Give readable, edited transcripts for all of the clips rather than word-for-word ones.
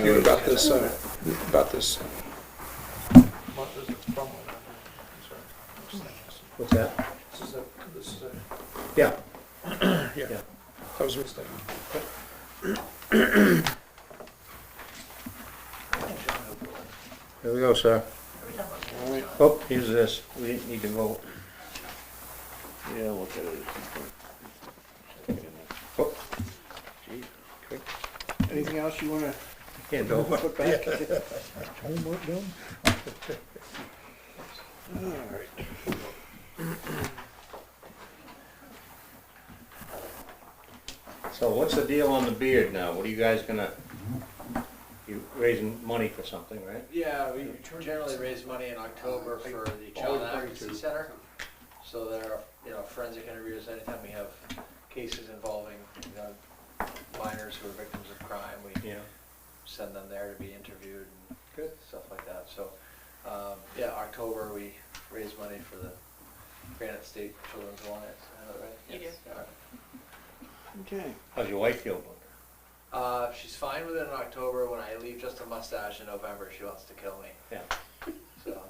You about this, What's that? This is a, Yeah. yeah, that was a mistake. Here we go, sir. Oh, here's this. We didn't need to vote. Yeah, look at it. Oh, Gee, quick. Anything else you wanna can't go. put back? Homework done? Alright. So what's the deal on the beard now? What are you guys gonna, you raising money for something, right? Yeah, we generally raise money in October for the Child Advocacy Center. So there are, forensic interviews, anytime we have cases involving, minors who are victims of crime, we Yeah. send them there to be interviewed and Good. stuff like that. So, October, we raise money for the Granite State Children's Alliance, is that right? You do. Yes. Yeah. Okay. How's your wife feel about it? She's fine with it in October. When I leave just a mustache in November, she wants to kill me. Yeah. So,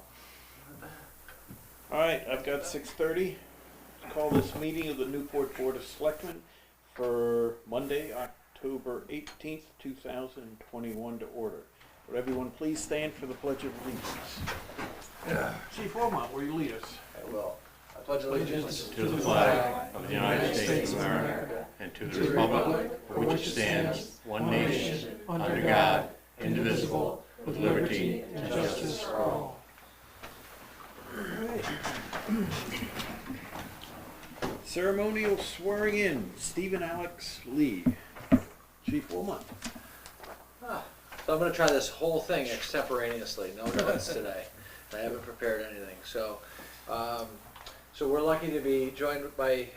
Alright, I've got 6:30. Call this meeting of the Newport Board of Selectmen for Monday, October 18th, 2021 to order. Would everyone please stand for the Pledge of Allegiance? Chief Wilmot, will you lead us? I will. I pledge allegiance To the flag of the United States of America and to the republic for which it stands, one nation, under God, indivisible, with liberty and justice for all. Ceremonial swearing in, Stephen Alex Lee. Chief Wilmot. So I'm going to try this whole thing extemporaneously, no notes today. I haven't prepared anything. So we're lucky to be joined by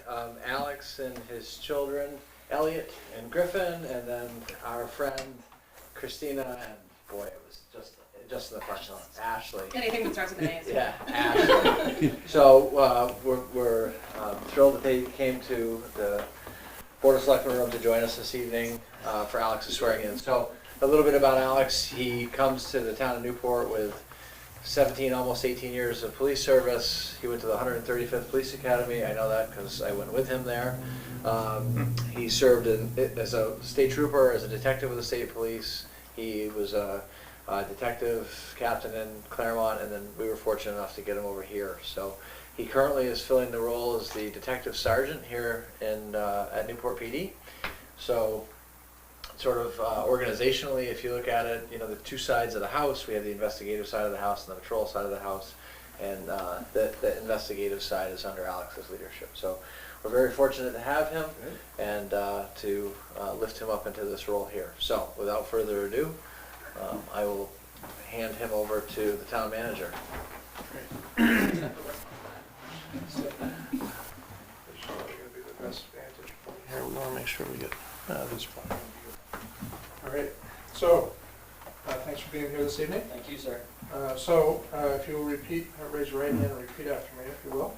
Alex and his children, Elliot and Griffin, and then our friend Christina, and boy, it was just in the front line, Ashley. Anything that starts with an A is Yeah, Ashley. So we're thrilled that they came to the Board of Selectmen room to join us this evening for Alex's swearing in. So a little bit about Alex. He comes to the town of Newport with 17, almost 18 years of police service. He went to the 135th Police Academy. I know that because I went with him there. He served as a state trooper, as a detective with the state police. He was a detective captain in Claremont, and then we were fortunate enough to get him over here. So he currently is filling the role as the detective sergeant here at Newport PD. So sort of organizationally, if you look at it, the two sides of the house, we have the investigative side of the house and the patrol side of the house, and the investigative side is under Alex's leadership. So we're very fortunate to have him and to lift him up into this role here. So without further ado, I will hand him over to the town manager. Here, we want to make sure we get this one. All right, so, thanks for being here this evening. Thank you, sir. If you will raise your right hand and repeat after me, if you will.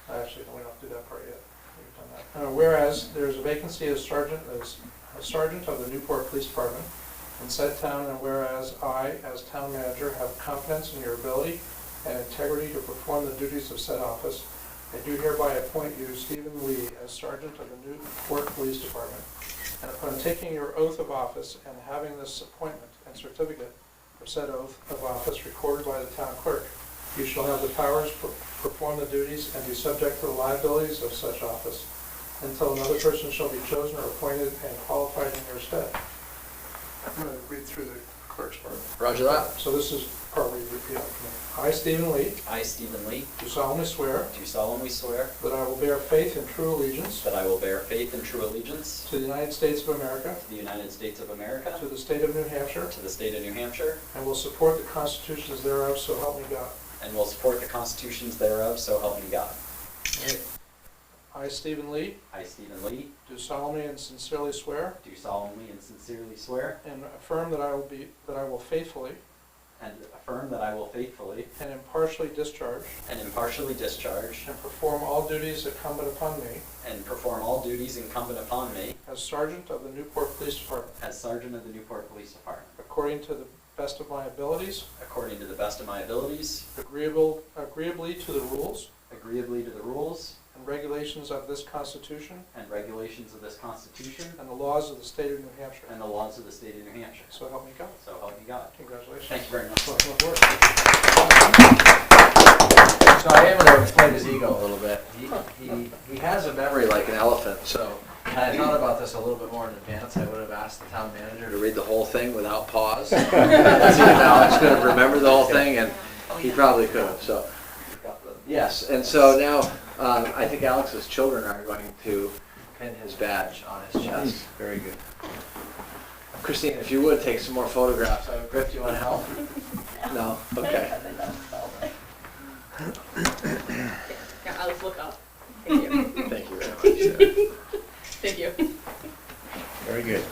Actually, we don't have to do that part yet. We've done that. Whereas there is a vacancy as sergeant of the Newport Police Department in said town, and whereas I, as town manager, have confidence in your ability and integrity to perform the duties of said office, I do hereby appoint you, Stephen Lee, as sergeant of the Newport Police Department. And upon taking your oath of office and having this appointment and certificate for said oath of office recorded by the town clerk, you shall have the powers to perform the duties and be subject to the liabilities of such office until another person shall be chosen or appointed and qualified in your stead. I'm going to read through the clerk's part. Roger that. So this is part where you repeat after me. I, Stephen Lee, I, Stephen Lee, do solemnly swear do solemnly swear that I will bear faith and true allegiance that I will bear faith and true allegiance to the United States of America, to the United States of America, to the state of New Hampshire, to the state of New Hampshire, and will support the constitutions thereof, so help me God. and will support the constitutions thereof, so help me God. I, Stephen Lee, I, Stephen Lee, do solemnly and sincerely swear do solemnly and sincerely swear and affirm that I will faithfully and affirm that I will faithfully and impartially discharge and impartially discharge and perform all duties incumbent upon me and perform all duties incumbent upon me as Sergeant of the Newport Police Department, as Sergeant of the Newport Police Department, according to the best of my abilities, according to the best of my abilities, agreeably to the rules agreeably to the rules and regulations of this Constitution and regulations of this Constitution and the laws of the state of New Hampshire. and the laws of the state of New Hampshire. So help me God. So help me God. Congratulations. Thank you very much. Welcome aboard. So I am gonna inflate his ego a little bit. He has a memory like an elephant, so had I thought about this a little bit more in advance, I would have asked the town manager to read the whole thing without pause. Let's see if Alex could have remembered the whole thing, and he probably could have, so. Yes, and so now, I think Alex's children are going to pin his badge on his chest. Very good. Christine, if you would, take some more photographs. Griff, do you want to help? No? Okay. Yeah, I'll just look up. Thank you. Thank you very much. Thank you. Very good.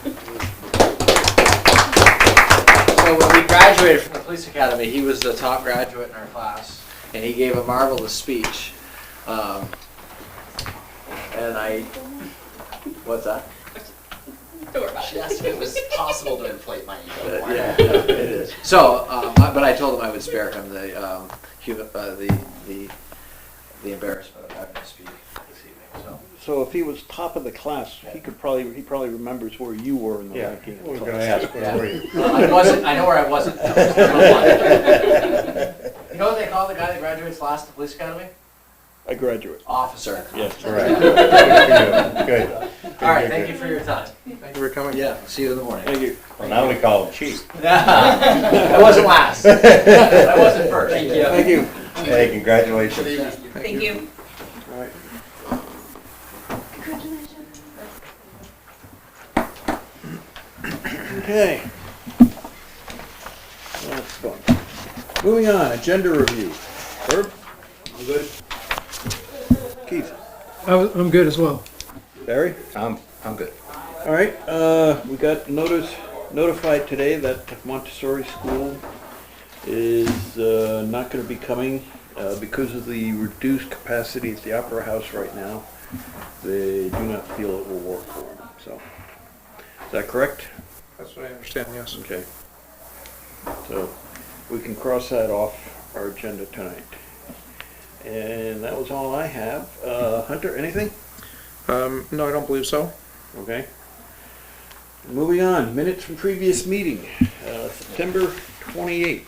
So when we graduated from the police academy, he was the top graduate in our class, and he gave a marvelous speech. And what's that? Don't worry about She it. asked if it was possible to inflate my ego. Yeah, it is. So, but I told him I would spare him the embarrassment of having to speak this evening. So. So if he was top of the class, he probably remembers where you were in the Yeah, ranking. we're gonna ask, where were you? I know where I wasn't. You know what they call the guy that graduates last at the police academy? I graduate. Officer. Yes. All right. Good. All right, thank you for your time. Thank you for coming. Yeah, see you in the morning. Thank you. Well, now we call him chief. I wasn't last. I wasn't first. Thank you. Thank you. Hey, congratulations. Thank you. All right. Okay. That's fun. Moving on, agenda review. Herb? I'm good. Keith? I'm good as well. Barry? I'm good. All right, we got notified today that Montessori School is not going to be coming because of the reduced capacity at the Opera House right now. They do not feel it will work for them, so. Is that correct? That's what I understand, yes. Okay. So, we can cross that off our agenda tonight. And that was all I have. Hunter, anything? No, I don't believe so. Okay. Moving on, minutes from previous meeting, September 28th.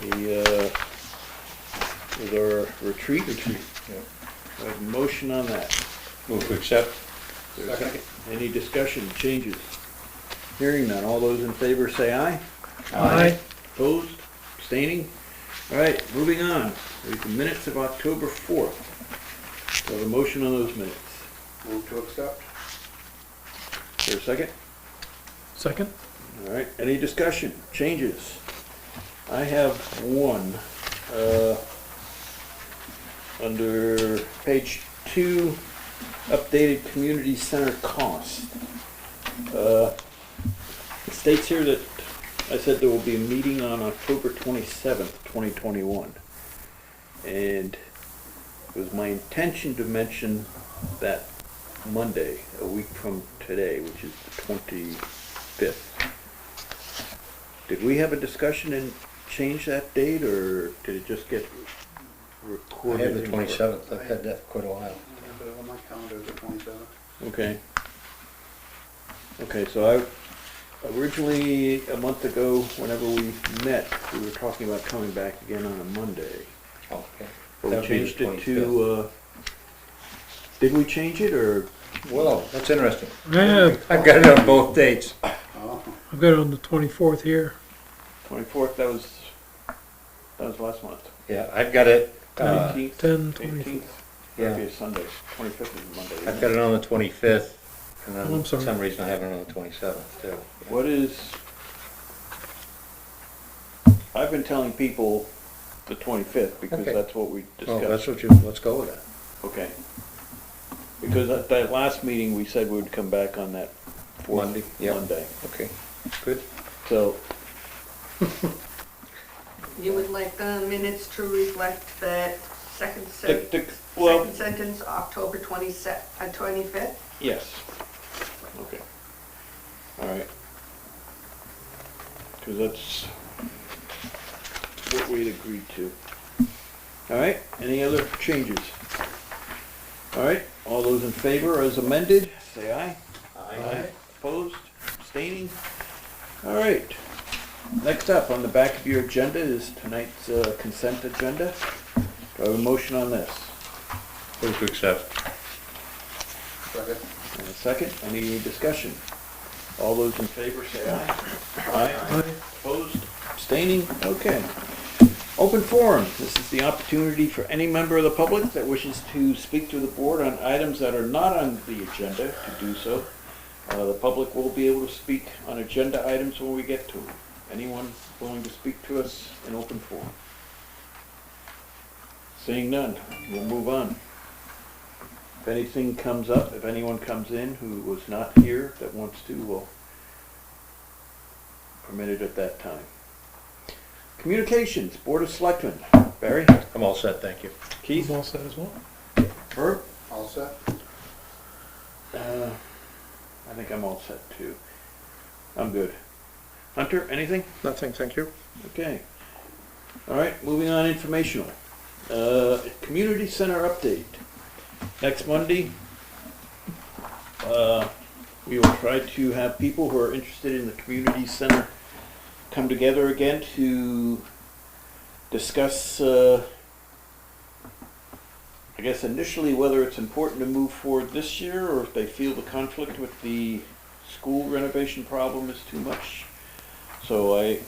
The, was our retreat? Yeah. I have a motion on that. Move to accept. Is there a second? Any discussion, changes? Hearing none, all those in favor say aye. Aye. Opposed, abstaining? All right, moving on. We have the minutes of October 4th. So a motion on those minutes. Move to accept. Is there a second? Second? All right, any discussion, changes? I have one, under page 2, updated community center cost. It states here that I said there will be a meeting on October 27th, 2021. And it was my intention to mention that Monday, a week from today, which is the 25th. Did we have a discussion and change that date, or did it just get I recorded? have the 27th. I've had that for quite a while. On my calendar, the 27th. Okay. Okay, so originally, a month ago, whenever we met, we were talking about coming back again on a Monday. Oh, okay. But we That'd be the changed it to, did we change it, or? Well, that's interesting. I've I've got it on both dates. Oh, got it on the 24th here. 24th, that was last month. Yeah, I've got it, 19th, 10, 24th. 18th, yeah, that'd be a Sunday, 25th is Monday. I've got it on the 25th, and then Oh, I'm for sorry. some reason I have it on the 27th too. What is, I've been telling people the 25th, because Okay. that's what we Oh, that's discussed. what you, let's go with that. Okay. Because at that last meeting, we said we would come back on that fourth Monday, yep. Monday. Okay, good. So, You would like the minutes to reflect that well, second sentence, October 25th? yes. Okay. All right. Because that's what we'd agreed to. All right, any other changes? All right, all those in favor as amended, say aye. Aye. Opposed, abstaining? All right. Next up on the back of your agenda is tonight's consent agenda. Do I have a motion on this? Move to accept. Second. And a second, any discussion? All those in favor say aye. Aye. Opposed, abstaining? Okay. Open forum. This is the opportunity for any member of the public that wishes to speak to the board on items that are not on the agenda to do so. The public will be able to speak on agenda items when we get to them. Anyone willing to speak to us in open forum? Seeing none, we'll move on. If anything comes up, if anyone comes in who was not here that wants to, we'll permit it at that time. Communications, Board of Selectmen. Barry? I'm all set, thank you. Keith? I'm all set as well. Herb? All set? I think I'm all set too. I'm good. Hunter, anything? Nothing, thank you. Okay. All right, moving on, informational. Community Center update. Next Monday, we will try to have people who are interested in the community center come together again to discuss, I guess initially whether it's important to move forward this year or if they feel the conflict with the school renovation problem is too much. So I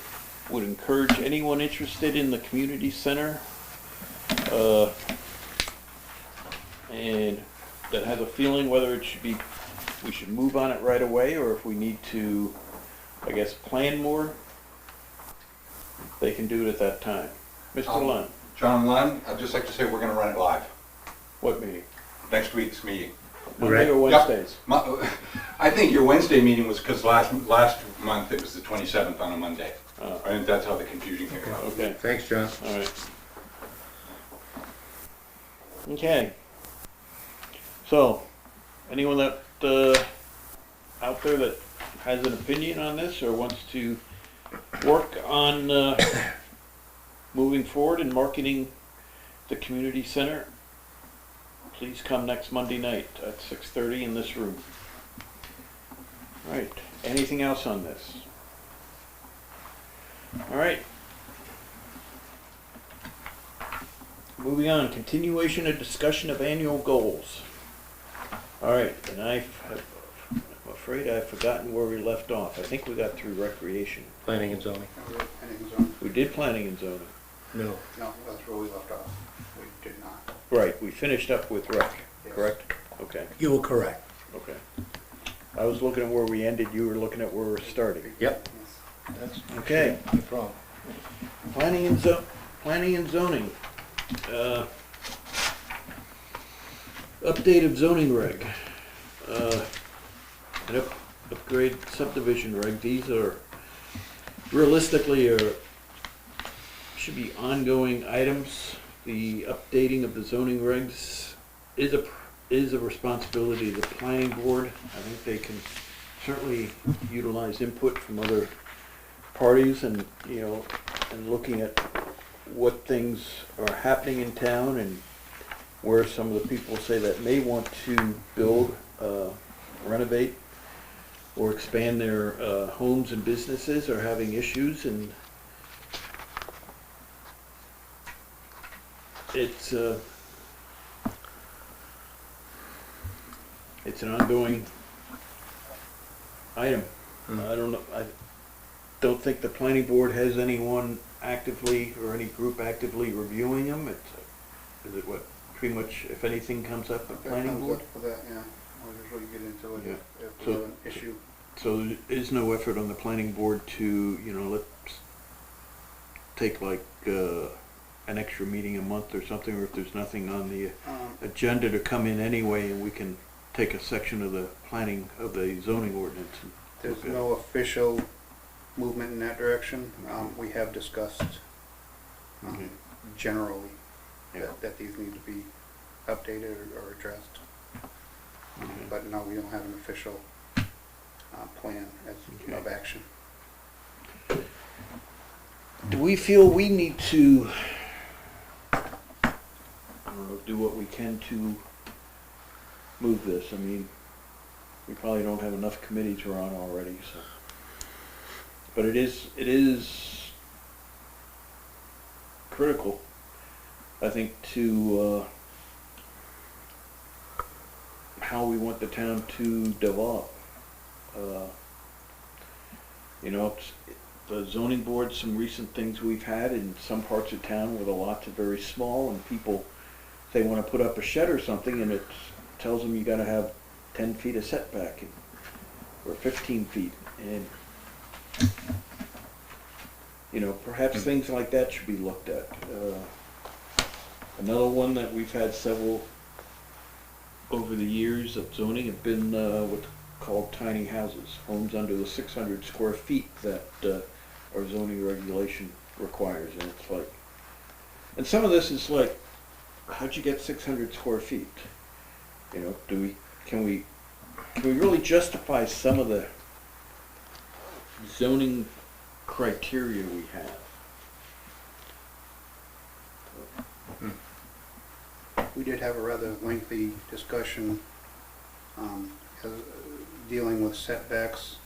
would encourage anyone interested in the community center and that has a feeling whether it should be, we should move on it right away or if we need to, I guess, plan more, they can do it at that time. Mr. Lund, John Lund, I'd just like to say we're gonna run it live, what meeting? next week's meeting. Monday or Wednesdays? I think your Wednesday meeting was because last month it was the 27th on a Monday. I think that's how the confusion came about. Okay, Thanks, John. all right. Okay. So, anyone that, out there that has an opinion on this or wants to work on moving forward and marketing the community center, please come next Monday night at 6:30 in this room. All right, anything else on this? All right. Moving on, continuation of discussion of annual goals. All right, and I'm afraid I've forgotten where we left off. I think we got through recreation. Planning and zoning. Anything's on? We did planning and zoning. No. No, that's where we left off. We did not. Right, we finished up with rec, Yes. correct? Okay, You were correct. okay. I was looking at where we ended, you were looking at where we're starting. Yep. Yes. That's Okay. no problem. Planning and zoning. Update of zoning reg. An upgrade subdivision reg. These are realistically should be ongoing items. The updating of the zoning regs is a responsibility of the planning board. I think they can certainly utilize input from other parties and, you know, and looking at what things are happening in town and where some of the people say that may want to build, renovate, or expand their homes and businesses are having issues, and it's an ongoing item. I don't know, I don't think the planning board has anyone actively or any group actively reviewing them. Is it what, pretty much if anything comes up at planning board? For that, yeah. We'll just really get into it Yeah. if So- there's an issue. So there is no effort on the planning board to, you know, let's take like an extra meeting a month or something, or if there's nothing on the agenda to come in anyway, and we can take a section of the planning, of the zoning ordinance. And There's look at it. no official movement in that direction. We have discussed Okay. generally Yeah. that these need to be updated or addressed. Okay. But no, we don't have an official plan Okay. of action. Do we feel we need to, I don't know, do what we can to move this? I mean, we probably don't have enough committees we're on already, so. But it is critical, I think, to how we want the town to develop. You know, the zoning board, some recent things we've had in some parts of town where the lots are very small and people, they want to put up a shed or something and it tells them you gotta have 10 feet of setback or 15 feet. And, you know, perhaps things like that should be looked at. Another one that we've had several over the years of zoning have been what's called tiny houses, homes under the 600 square feet that our zoning regulation requires. And it's like, and some of this is like, how'd you get 600 square feet? You know, can we really justify some of the zoning criteria we have? We did have a rather lengthy discussion dealing with setbacks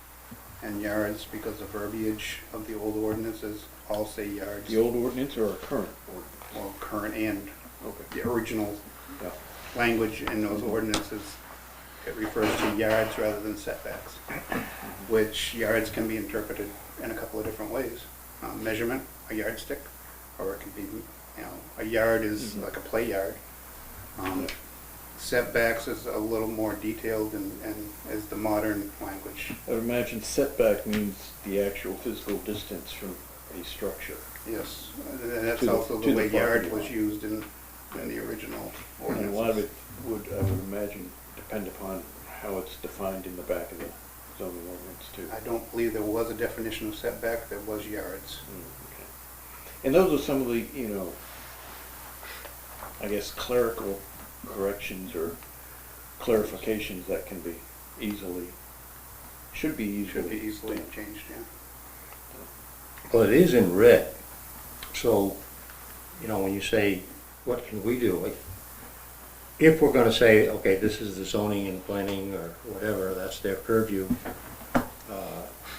and yards because the verbiage of the old ordinances all say yards. The old ordinance or our current ordinance? Well, current and Okay. the original Yeah. language in those ordinances, it refers to yards rather than setbacks, which yards can be interpreted in a couple of different ways. Measurement, a yardstick, or it can be, you know, a yard is like a play yard. Setbacks is a little more detailed and is the modern language. I would imagine setback means the actual physical distance from a structure. Yes, and that's To the- also to the the way property yard was line. used in the original And ordinances. a lot of it would, I would imagine, depend upon how it's defined in the back of the zoning ordinance too. I don't believe there was a definition of setback, there was yards. Okay. And those are some of the, you know, I guess clerical corrections or clarifications that can be should be Should be easily easily done. changed, yeah. Well, it is in red, so, you know, when you say, what can we do? Like, if we're gonna say, okay, this is the zoning and planning or whatever, that's their purview,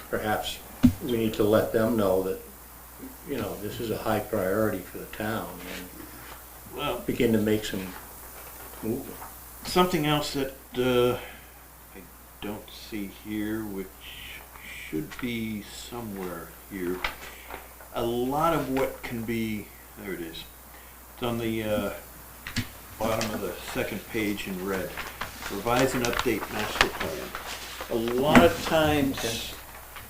perhaps we need to let them know that, you know, this is a high priority for the town and Well, begin to make some movement. something else that I don't see here, which should be somewhere here. A lot of what can be, there it is. It's on the bottom of the second page in red. Revise and update master plan. A lot of times,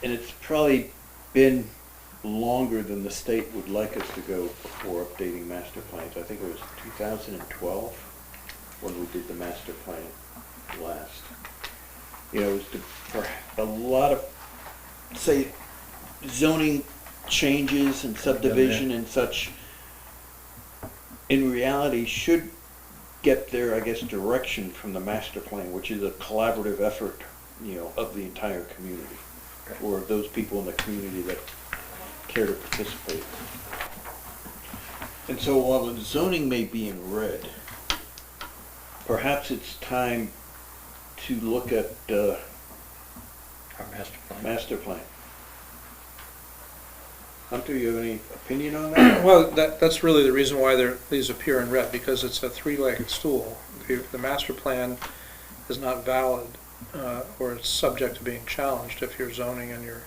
and it's probably been longer than the state would like us to go before updating master plans. I think it was 2012 when we did the master plan last. You know, it was for a lot of, say, zoning changes and subdivision and such, in reality, should get their, I guess, direction from the master plan, which is a collaborative effort, you know, of the entire community, or those people in the community that care to participate. And so while the zoning may be in red, perhaps it's time to look at Our master plan. master plan. Hunter, you have any opinion on that? Well, that's really the reason why these appear in red, because it's a three-legged stool. The master plan is not valid, or it's subject to being challenged if your zoning and your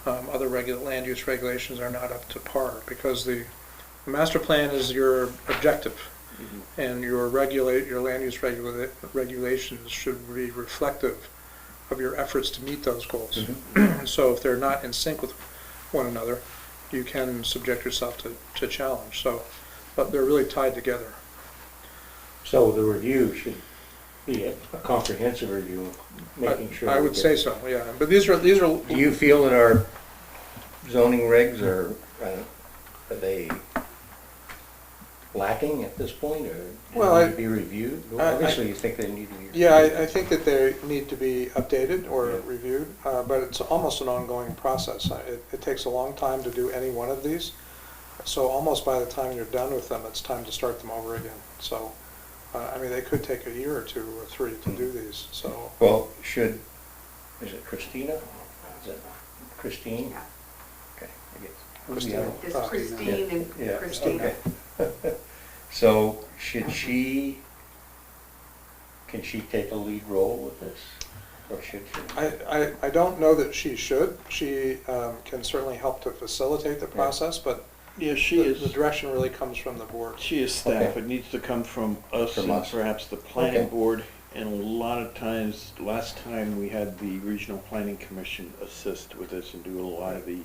other land use regulations are not up to par, because the master plan is your objective, and your land use regulations should be reflective of your efforts to meet those goals. So if they're not in sync with one another, you can subject yourself to challenge. So, but they're really tied together. So the review should be a comprehensive review, making sure. I we would get- say so, yeah. But these are. Do you feel that our zoning regs are they lacking at this point, or do Well, they need to be reviewed? Obviously, you think they need to be reviewed. Yeah, I think that they need to be updated or Yeah. reviewed, but it's almost an ongoing process. It takes a long time to do any one of these, so almost by the time you're done with them, it's time to start them over again. So, I mean, they could take a year or 2 or 3 to do these, so. Well, is it Christina? Is it Christine? Yeah. Okay, I guess. Christina. It's Christine and Yeah, Christina. okay. So can she take a lead role with this, or should she? I don't know that she should. She can certainly help to facilitate the process, but Yeah, she the is, direction really comes from the board. she is staff. Okay. It needs to come from us From and us. perhaps the planning Okay. board. And a lot of times, last time we had the Regional Planning Commission assist with this and do a lot of the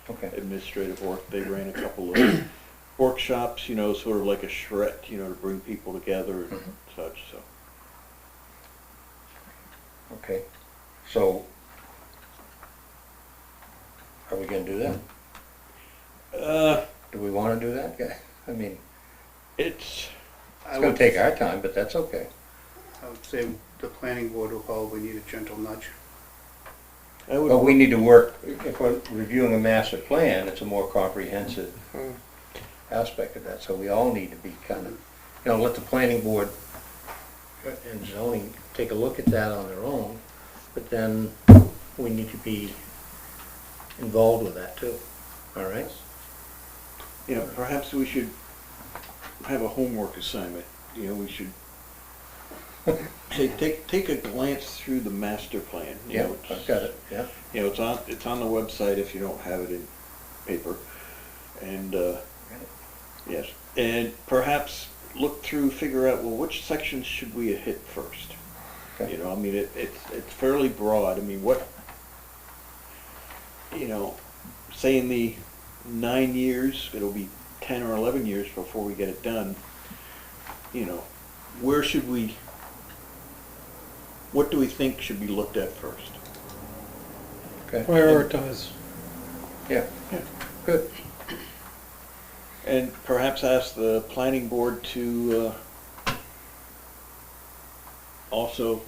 Okay, administrative work. They ran a couple of workshops, you know, sort of like a charrette, you know, to bring people together and Mhm. such, so. okay. So are we gonna do that? Do we wanna do that? Yeah, I mean, It's, I it's gonna would, take our time, but that's okay. I would say the planning board will probably need a gentle nudge. I would. But we need to work, if we're reviewing a master plan, it's a more comprehensive Hmm. aspect of that, so we all need to be kind of, let the planning board and zoning take a look at that on their own, but then we need to be involved with that too, all right? You know, perhaps we should have a homework assignment, you know, we should take a glance through the master plan. You Yeah, know, I've got it, yeah. You know, it's on the website if you don't have it in paper. And, yes, and perhaps look through, figure out, well, which sections should we hit first? Okay. You know, I mean, it's fairly broad. I mean, what, you know, say in the 9 years, it'll be 10 or 11 years before we get it done. You know, where should we, what do we think should be looked at first? Okay. Prioritize. Yeah, good. And perhaps ask the planning board to also,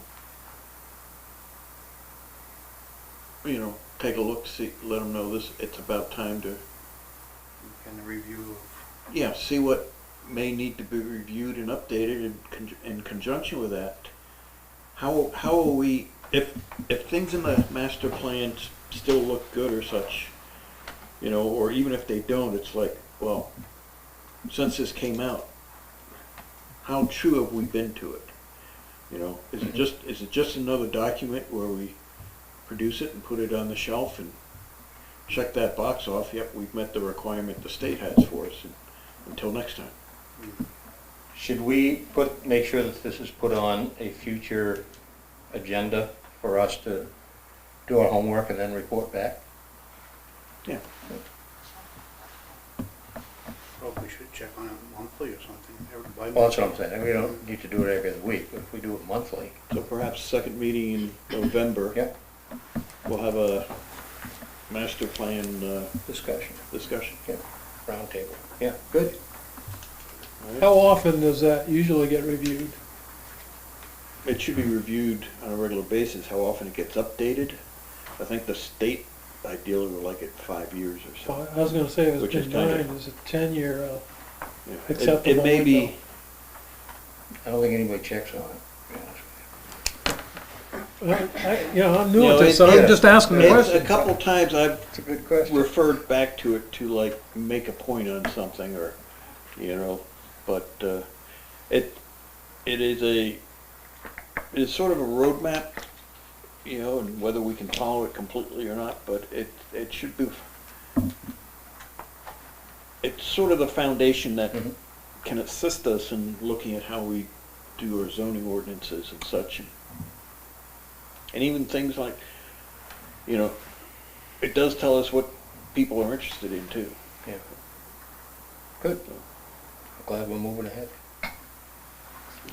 you know, take a look, see, let them know this, it's about time to, And a review of, yeah, see what may need to be reviewed and updated in conjunction with that. How are we, if things in the master plan still look good or such, you know, or even if they don't, it's like, well, since this came out, how true have we been to it? You know, is it just another document where we produce it and put it on the shelf and check that box off? Yep, we've met the requirement the state has for us. And until next time. Should we make sure that this is put on a future agenda for us to do our homework and then report back? Yeah. probably should check on it monthly or something. Well, that's what I'm saying, we don't need to do it every other week, but if we do it monthly. So perhaps second meeting in November, Yep, we'll have a master plan discussion, discussion. roundtable. Yeah, good. All right? How often does that usually get reviewed? It should be reviewed on a regular basis. How often it gets updated? I think the state ideally would like it 5 years or so. I was gonna say if Which it's is been kinda- 9, is it 10-year? Yeah. Acceptable It may be, window. I don't think anybody checks on it, to be honest with I'm new You know, at this, so I'm just asking the it's question. a couple times I've you. It's a good question. referred back to it to like make a point on something or, you know, but it's sort of a roadmap, you know, and whether we can follow it completely or not, but it should be, it's sort of the foundation that Mhm. can assist us in looking at how we do our zoning ordinances and such. And even things like, you know, it does tell us what people are interested in too. Yeah. Good. Glad we're moving ahead.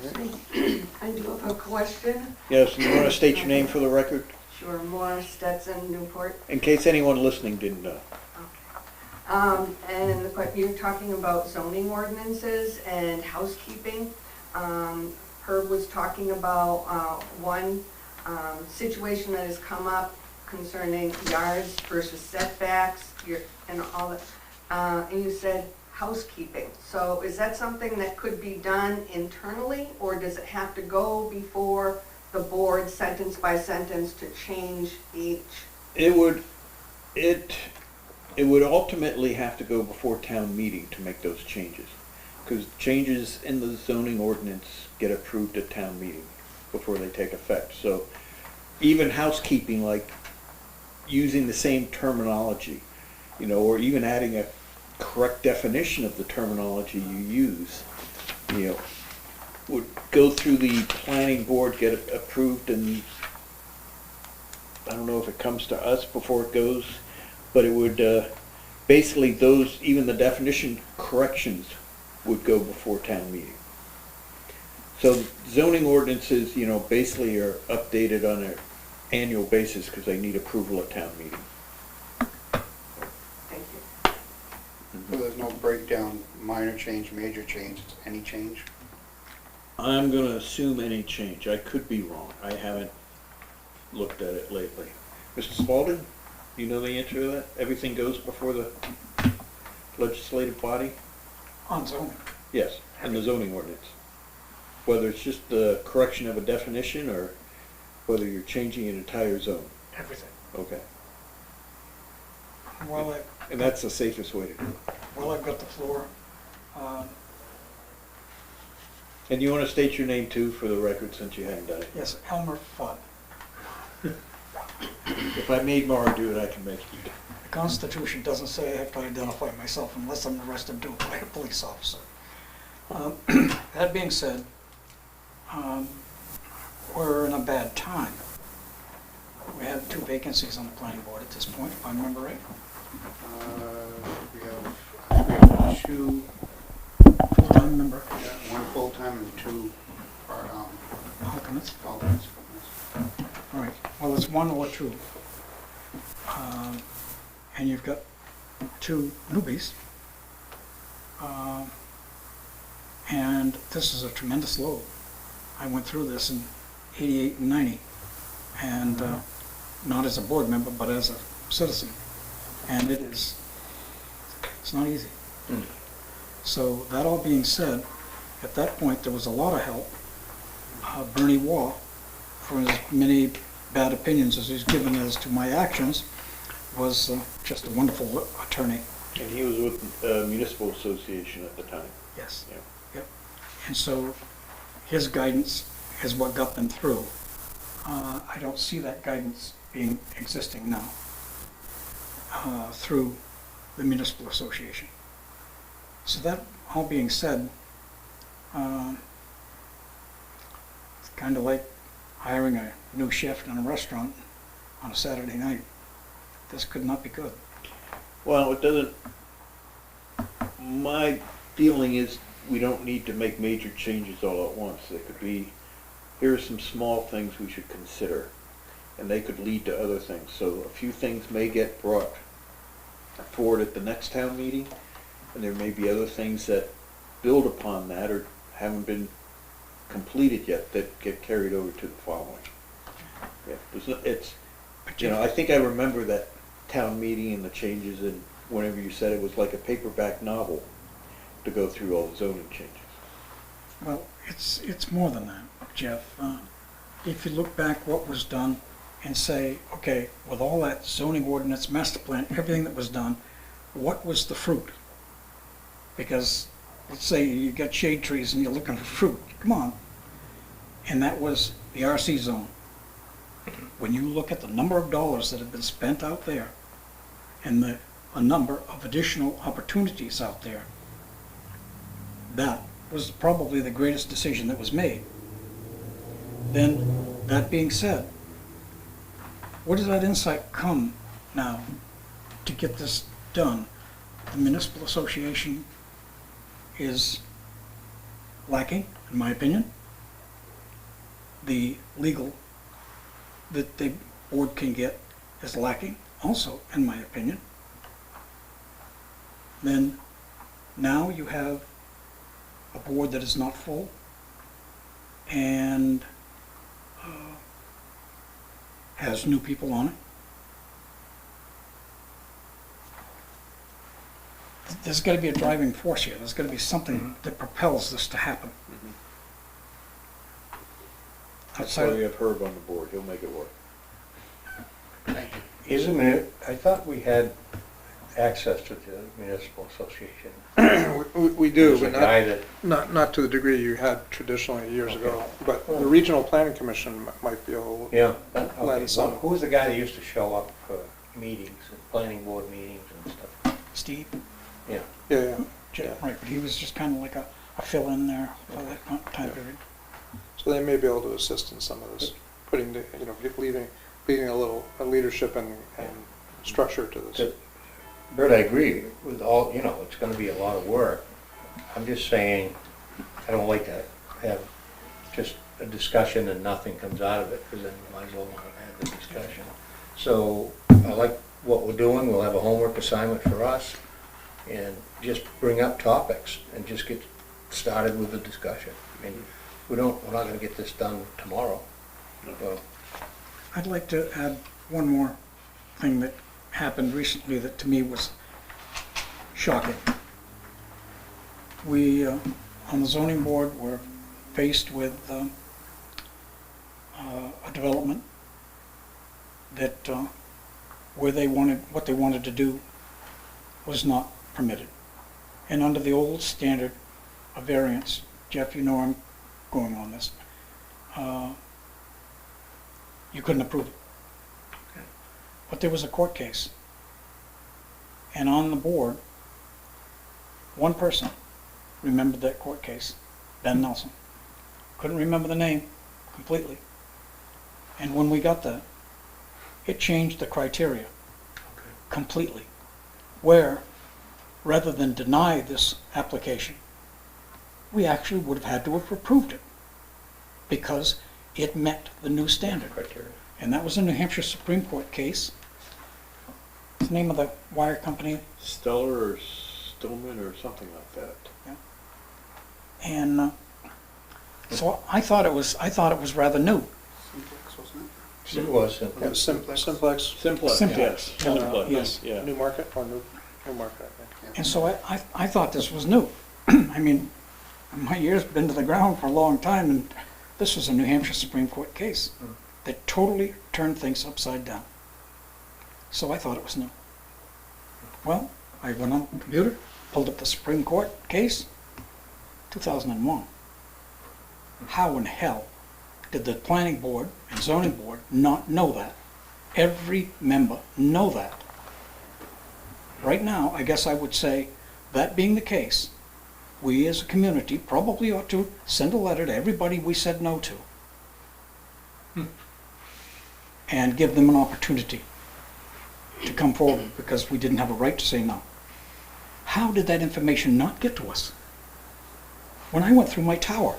I do have a question. Yes, you want to state your name for the record, Sure, Morris Stetson, Newport. in case anyone listening didn't know. Okay. And you're talking about zoning ordinances and housekeeping. Herb was talking about one situation that has come up concerning yards versus setbacks and all that. And you said housekeeping. So is that something that could be done internally, or does it have to go before the board sentence by sentence to change each? It would ultimately have to go before town meeting to make those changes. Because changes in the zoning ordinance get approved at town meeting before they take effect. So even housekeeping, like using the same terminology, or even adding a correct definition of the terminology you use, would go through the planning board, get it approved, and I don't know if it comes to us before it goes, but it would, basically even the definition corrections would go before town meeting. So zoning ordinances, basically are updated on an annual basis because they need approval at town meeting. Thank you. So there's no breakdown, minor change, major change, it's any change? I'm gonna assume any change. I could be wrong. I haven't looked at it lately. Mr. Spalding, you know the answer to that? Everything goes before the legislative body? On zoning. Yes, in the zoning ordinance. Whether it's just the correction of a definition or whether you're changing an entire zone. Everything. Okay. Well, And that's the safest way to do it. I've got the floor. And you want to state your name too for the record since you hadn't done it? Yes, Elmer Fudd. If I made Mara do it, I can make you. The Constitution doesn't say I have to identify myself unless I'm arrested due by a police officer. That being said, we're in a bad time. We have 2 vacancies on the planning board at this point, if I remember right. We have 2, Full-time member, 1 full-time and 2 alternates. alternates. All right, well, it's 1 or 2. And you've got 2 newbies. And this is a tremendous load. I went through this in 88 and 90, and not as a board member, but as a citizen. And it's not easy. So that all being said, at that point, there was a lot of help. Bernie Waugh, for as many bad opinions as he's given as to my actions, was just a wonderful attorney. And he was with the Municipal Association at the time. Yes. Yeah. Yep. And so his guidance is what got them through. I don't see that guidance existing now through the Municipal Association. So that all being said, it's kind of like hiring a new chef in a restaurant on a Saturday night. This could not be good. Well, it doesn't, my feeling is we don't need to make major changes all at once. They could be, here are some small things we should consider, and they could lead to other things. So a few things may get brought forward at the next town meeting, and there may be other things that build upon that or haven't been completed yet that get carried over to the following. Yeah, I think I remember that town meeting and the changes, and whenever you said it was like a paperback novel to go through all the zoning changes. Well, it's more than that, Jeff. If you look back what was done and say, okay, with all that zoning ordinance, master plan, everything that was done, what was the fruit? Because let's say you got shade trees and you're looking for fruit, come on. And that was the RC zone. When you look at the number of dollars that have been spent out there and the number of additional opportunities out there, that was probably the greatest decision that was made. Then, that being said, where does that insight come now to get this done? The Municipal Association is lacking, in my opinion. The legal that the board can get is lacking, also, in my opinion. then now you have a board that is not full and has new people on it. There's got to be a driving force here. There's got to be something that propels this to happen. That's Outside why of- we have Herb on the board, he'll make it work. Isn't it, I thought we had access to the municipal association. We do, There's a but guy that, not to the degree you had traditionally years Okay. ago. But the Regional Planning Commission might be able, yeah, Lend okay, some. who was the guy that used to show up for meetings, planning board meetings and stuff? Steve, Yeah, yeah. right, but he was just kind of like a fill-in there for that time period. So they may be able to assist in some of this, putting, the leading a leadership and structure to this. Good. Bert, I agree with all, it's gonna be a lot of work. I'm just saying, I don't like to have just a discussion and nothing comes out of it, because then you might as well not have the discussion. So, I like what we're doing, we'll have a homework assignment for us, and just bring up topics, and just get started with the discussion. I mean, we're not gonna get this done tomorrow. So, I'd like to add one more thing that happened recently that to me was shocking. We, on the zoning board, were faced with a development that what they wanted to do was not permitted. And under the old standard of variance, Jeff, you know I'm going on this, you couldn't approve it. But there was a court case. And on the board, one person remembered that court case, Ben Nelson. Couldn't remember the name completely. And when we got that, it changed the criteria completely. Where, rather than deny this application, we actually would have had to have approved it because it met the new standard. criteria. And that was a New Hampshire Supreme Court case. What's the name of the wire company? Stellar or Stillman or something like that. And so I thought it was rather new. Simplex, wasn't it? It was, It was Simplex, Simplex, Simplex. yes. Simplex, Yes. yeah. New Market, or New Market, I think. And so I thought this was new. I mean, my ear's been to the ground for a long time, and this was a New Hampshire Supreme Court case that totally turned things upside down. So I thought it was new. Well, I went on the computer, pulled up the Supreme Court case, 2001. How in hell did the planning board and zoning board not know that? Every member know that. Right now, I guess I would say, that being the case, we as a community probably ought to send a letter to everybody we said no to. And give them an opportunity to come forward because we didn't have a right to say no. How did that information not get to us? When I went through my tower,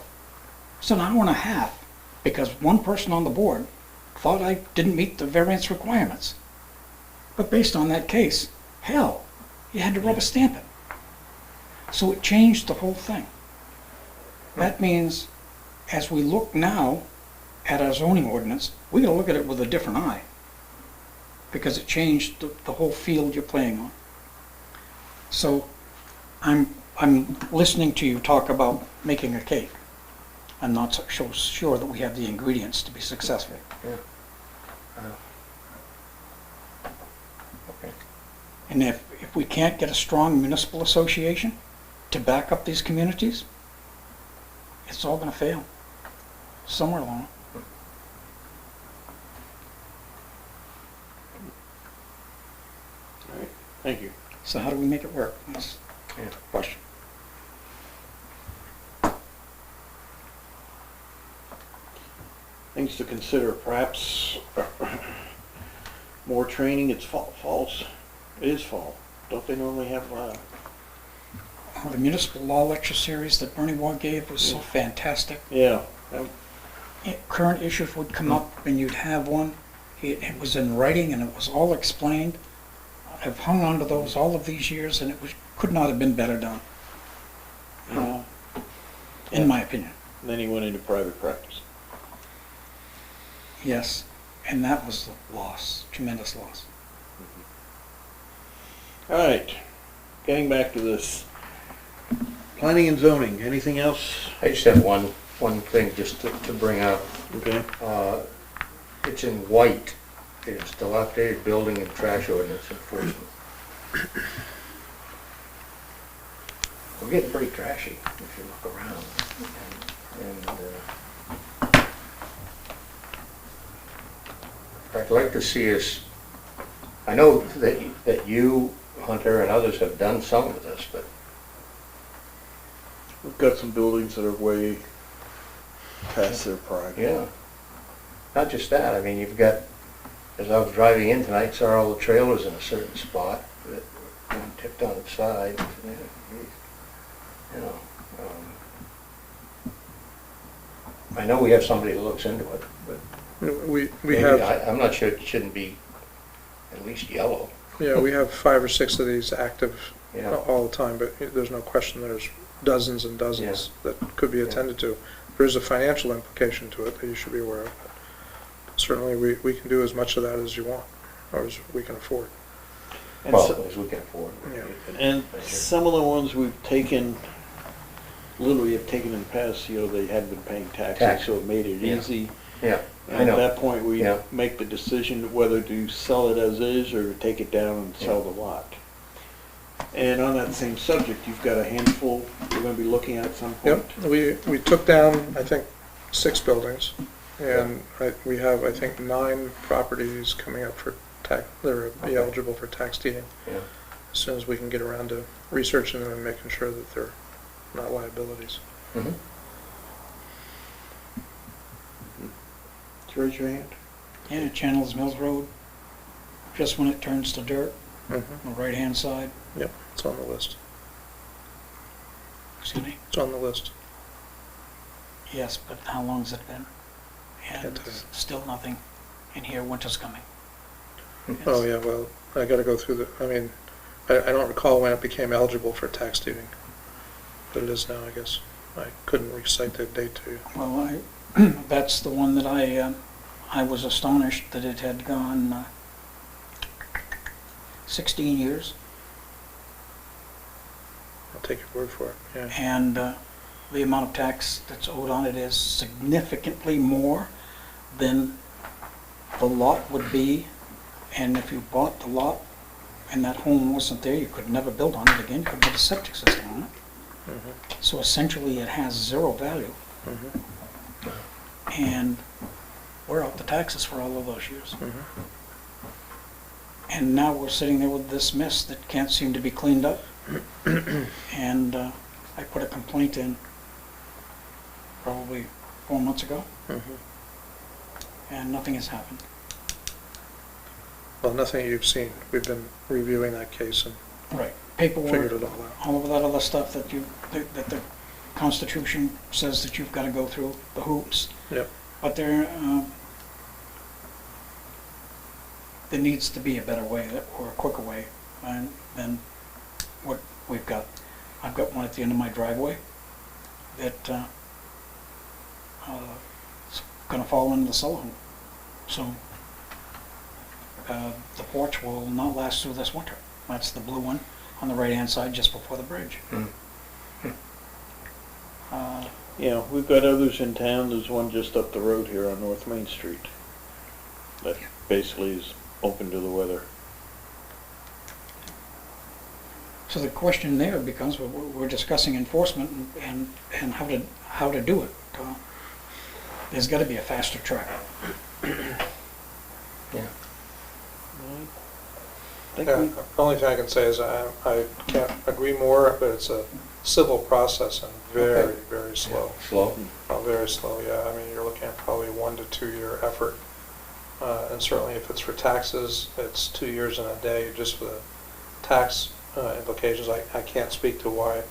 it's an hour and a half because one person on the board thought I didn't meet the variance requirements. But based on that case, hell, you had to rubber stamp it. So it changed the whole thing. That means, as we look now at our zoning ordinance, we gotta look at it with a different eye. Because it changed the whole field you're playing on. So, I'm listening to you talk about making a cake. I'm not so sure that we have the ingredients to be successful. Yeah. Okay. And if we can't get a strong municipal association to back up these communities, it's all gonna fail, somewhere along. All right, thank you. So how do we make it work? That's Yeah. the question. Things to consider, perhaps more training. It's falls. It is fall. Don't they normally have, The municipal law lecture series that Bernie Waugh gave was so fantastic. yeah, Current issues would come up and you'd have one. It was in writing and it was all explained. I've hung on to those all of these years and it was could not have been better done, in my opinion. And then he went into private practice. Yes, and that was a loss, tremendous loss. All right, getting back to this. Planning and zoning, anything else? I just have one thing just to bring up. Okay. It's in white. It's dilapidated building and trash ordinance enforcement. We're getting pretty trashy if you look around. And I'd like to see us, I know that you, Hunter, and others have done some of this, but We've got some buildings that are way past their prime. yeah. Not just that, I mean, you've got, as I was driving in tonight, saw all the trailers in a certain spot that were tipped on its side. You know, I know we have somebody that looks into it, but We maybe have, I'm not sure it shouldn't be at least yellow. yeah, we have 5 or 6 of these active Yeah. all the time, but there's no question there's dozens and dozens that could be attended to. There is a financial implication to it that you should be aware of. Certainly, we can do as much of that as you want, or as we can afford. And Well, so- as we can afford. Yeah. And some of the ones we've taken, literally have taken in the past, they hadn't been paying taxes, Tax. so it made it Yeah. easy. Yeah, I And at know. that point, we Yeah. make the decision whether to sell it as is or take it down and sell the lot. And on that same subject, you've got a handful we're gonna be looking at some point. Yep, we took down, I think, 6 buildings, and we have, I think, 9 properties coming up for tax, they're be eligible for tax deeding. Yeah. As soon as we can get around to researching them and making sure that they're not liabilities. Mhm. Raise your hand. Yeah, Channels Mills Road, just when it turns to dirt, Mhm. on the right-hand side, Yep, it's on the list. excuse me. It's on the list. Yes, but how long's it been? And Can't tell you. still nothing, and here winter's coming. Oh, yeah, well, I gotta go through I mean, I don't recall when it became eligible for tax deeding, but it is now, I guess. I couldn't recite the date to you. Well, that's the one that I was astonished that it had gone 16 years, I'll take your word for it, yeah. and the amount of tax that's owed on it is significantly more than the lot would be, and if you bought the lot and that home wasn't there, you could never build on it again, you could put a septic system on it. Mhm, So essentially, it has zero value, mhm, and we're out the taxes for all of those years. mhm. And now we're sitting there with this mess that can't seem to be cleaned up. And I put a complaint in probably 4 months ago, Mhm. and nothing has happened. Well, nothing you've seen. We've been reviewing that case and Right. figured Paperwork, it all out. all of that other stuff that that the Constitution says that you've got to go through, the hoops. Yep. But there needs to be a better way, or a quicker way, than what we've got. I've got one at the end of my driveway that it's gonna fall into the cellar hole. So the porch will not last through this winter. That's the blue one on the right-hand side just before the bridge. Mm. Yeah, we've got others in town. There's one just up the road here on North Main Street that basically is open to the weather. So the question there becomes, we're discussing enforcement and how to do it. There's gotta be a faster track. Yeah. I think Yeah, we, the only thing I can say is I can't agree more, but it's a civil process and very, Okay. very slow. Slow? Oh, very slow, yeah. I mean, you're looking at probably 1 to 2 year effort. And certainly if it's for taxes, it's 2 years and a day just for the tax implications. I can't speak to why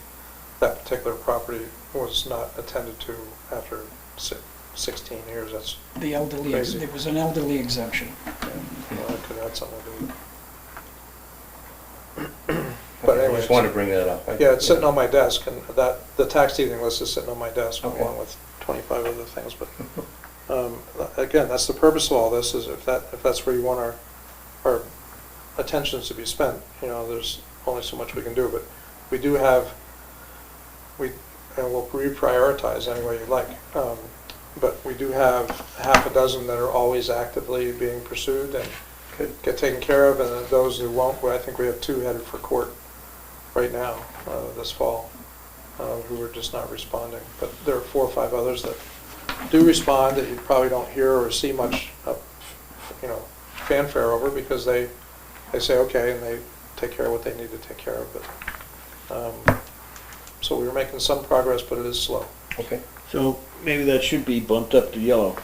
that particular property was not attended to after 16 years. That's, The elderly, Crazy. there was an elderly exemption. that could add something to it. But I anyway, just wanted to bring that up. yeah, it's sitting on my desk, and the tax deeding list is sitting on my desk, Okay. along with 25 other things, but, again, that's the purpose of all this, is if that's where you want our attentions to be spent, there's only so much we can do, but we do have, and we'll reprioritize any way you like, but we do have half a dozen that are always actively being pursued and get taken care of, and then those who won't, I think we have 2 headed for court right now, this fall, who are just not responding. But there are 4 or 5 others that do respond that you probably don't hear or see much, fanfare over, because they say okay and they take care of what they need to take care of. But so we were making some progress, but it is slow. Okay. So maybe that should be bumped up to yellow.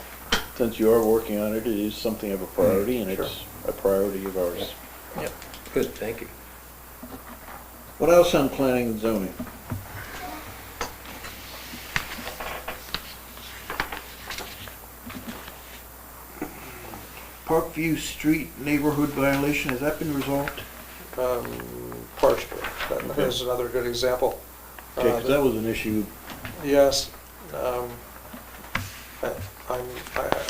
Since you are working on it, it is something of a priority, and it's a priority of ours. Yep. Good, thank you. What else on planning and zoning? Parkview Street neighborhood violation, has that been resolved? Partially. Here's another good example. Okay, 'cause that was an issue. Yes. I'm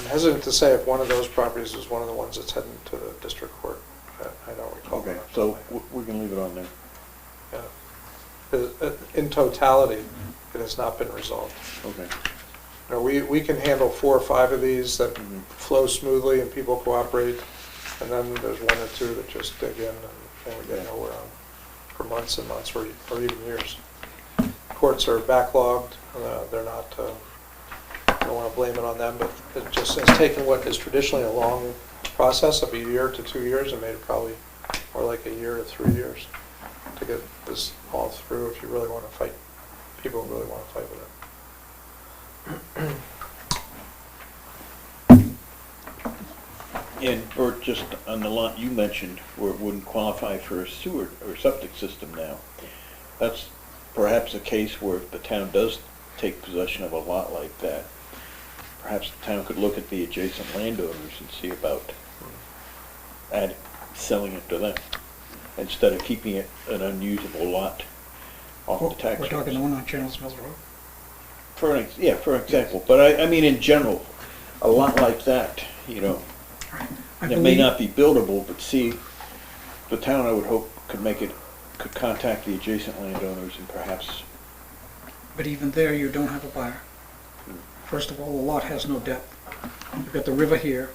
hesitant to say if one of those properties is one of the ones that's heading to the district court. I don't recall. Okay, so we can leave it on there. Yeah. In totality, it has not been resolved. Okay. We can handle 4 or 5 of these that Mhm. flow smoothly and people cooperate, and then there's 1 or 2 that just dig in and we get nowhere on for months and months or even years. Courts are backlogged, they're not, I don't want to blame it on them, but it just has taken what is traditionally a long process of 1 year to 2 years and made it probably more like 1 year to 3 years to get this all through if you really want to fight, people who really want to fight with it. And Bert, just on the lot you mentioned, where it wouldn't qualify for a sewer or septic system now, that's perhaps a case where if the town does take possession of a lot like that, perhaps the town could look at the adjacent landowners and see about selling it to them, instead of keeping it an unusable lot off the tax. We're talking the one on Channels Mills Road? For example, but I mean in general, a lot like that, I it may believe- not be buildable, but see, the town, I would hope, could contact the adjacent landowners and perhaps, But even there, you don't have a buyer. First of all, the lot has no depth. You've got the river here,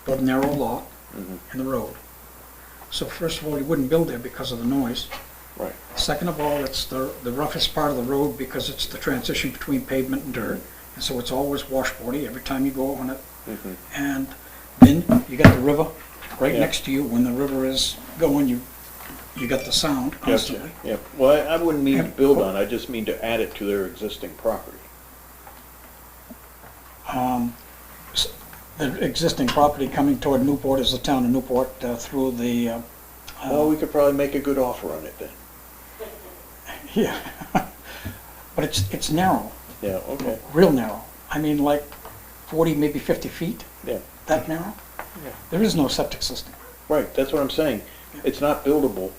a narrow lot, Mhm. and the road. So first of all, you wouldn't build there because of the noise. right, Second of all, it's the roughest part of the road because it's the transition between pavement and dirt. And so it's always washboardy every time you go on it. mhm, And then you got the river right Yeah. next to you. When the river is going, you got the sound gotcha, constantly. yeah. Well, I wouldn't mean to And- build on, I just mean to add it to their existing property. S- The existing property coming toward Newport is the town of Newport through the, Well, we could probably make a good offer on it then. yeah. But it's narrow, Yeah, okay, real narrow. I mean, like 40, maybe 50 feet, yeah, that narrow. Yeah. There is no septic system. right, that's what I'm saying. It's not buildable,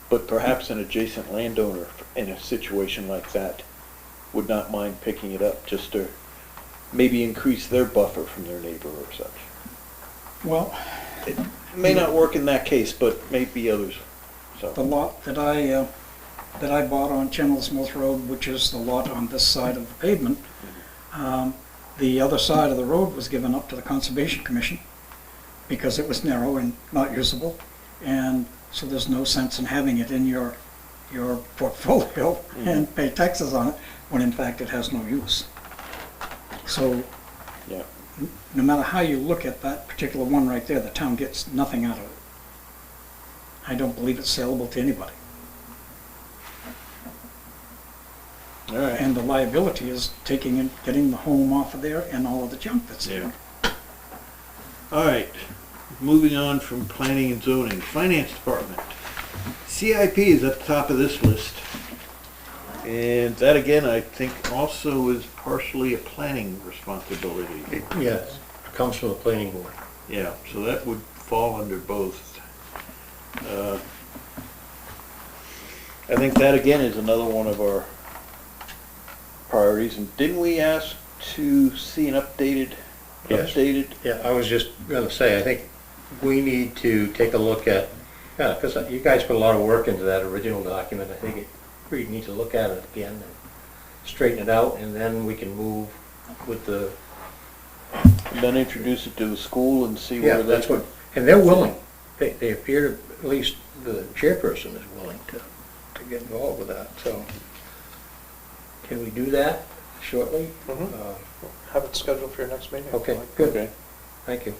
but perhaps an adjacent landowner in a situation like that would not mind picking it up just to maybe increase their buffer from their neighbor or such. Well, It may not work in that case, but maybe others, the so. lot that I bought on Channels Mills Road, which is the lot on this side of the pavement, the other side of the road was given up to the Conservation Commission because it was narrow and not usable. And so there's no sense in having it in your portfolio and pay taxes on it when in fact it has no use. So Yeah, no matter how you look at that particular one right there, the town gets nothing out of it. I don't believe it's saleable to anybody. all right. And the liability is taking and getting the home off of there and all of the junk that's there. All right, moving on from planning and zoning, finance department. CIP is at the top of this list. And that again, I think also is partially a planning responsibility. Yes, it comes from the planning board. Yeah, so that would fall under both. I think that again is another one of our priorities, and didn't we ask to see an Yes. updated? Yeah, I was just gonna say, I think we need to take a look at, yeah, because you guys put a lot of work into that original document. I think we need to look at it again and straighten it out, and then we can move with the, And then introduce it to the school and see yeah, where they. that's what, and they're willing. They appear to, at least the chairperson is willing to get involved with that, so. Can we do that shortly? Mhm. Have it scheduled for your next meeting. if you Okay, like. good. Okay. Thank you.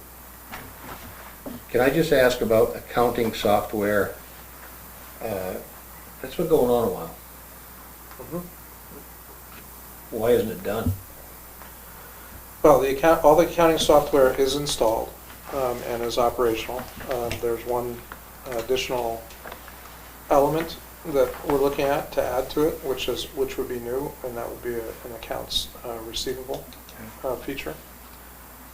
Can I just ask about accounting software? That's been going on a while. Mhm. Why isn't it done? Well, all the accounting software is installed and is operational. There's one additional element that we're looking at to add to it, which would be new, and that would be an accounts receivable feature.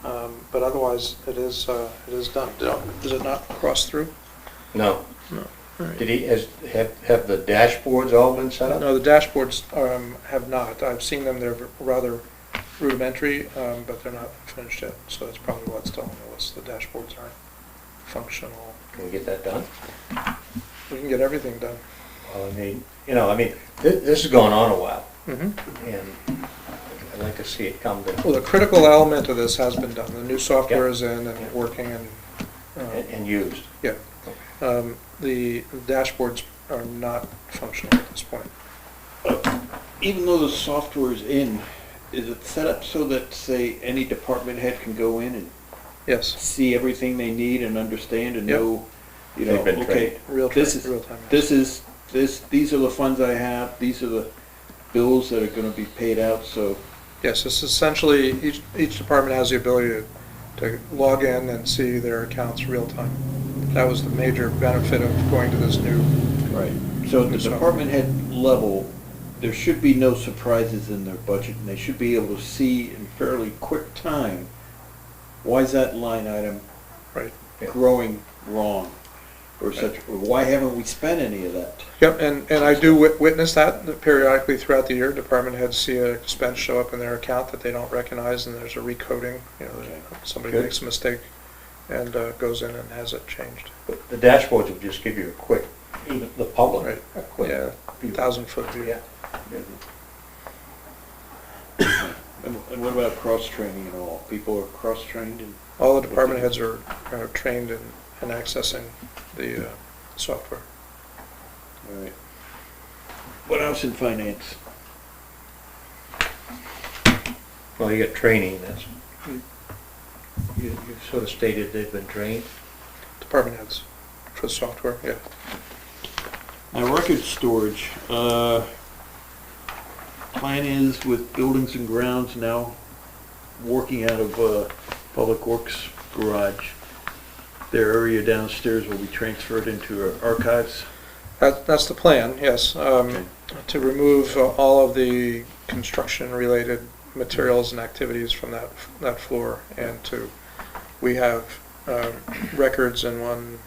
But otherwise, it is done. Does it not cross through? No. No. All right. Did he, have the dashboards all been set up? No, the dashboards have not. I've seen them, they're rather rudimentary, but they're not finished yet, so that's probably what's still on the list. The dashboards aren't functional. Can we get that done? We can get everything done. Well, I mean, this has gone on a while, Mhm. and I'd like to see it come to, Well, the critical element of this has been done. The new software is in and working and, and used. yeah. The dashboards are not functional at this point. Even though the software is in, is it set up so that, say, any department head can go in and Yes, see everything they need and understand and Yep. know, you know, They've been okay, this is, real time. these are the funds I have, these are the bills that are gonna be paid out, so. Yes, it's essentially, each department has the ability to log in and see their accounts real time. That was the major benefit of going to this new. Right. So at the So- department head level, there should be no surprises in their budget, and they should be able to see in fairly quick time, why is that line item Right. growing wrong? Or such, or why haven't we spent any of that? Yep, and I do witness that periodically throughout the year. Department heads see an expense show up in their account that they don't recognize, and there's a recoding. You know, Okay. somebody Good. makes a mistake and goes in and has it changed. The dashboards will just give you a quick, even the public, Right. a quick. Yeah, view. 1,000-foot view. Yeah. And what about cross-training and all? People are cross-trained and? All the department heads are trained in accessing the software. All right. What else in finance? Well, you got training, that's, you sort of stated they've been trained. Department heads for the software, yeah. Now, record storage, plan is with buildings and grounds now working out of Public Works garage. Their area downstairs will be transferred into our archives. That's the plan, yes. Okay. To remove all of the construction-related materials and activities from that floor, and we have records in 1,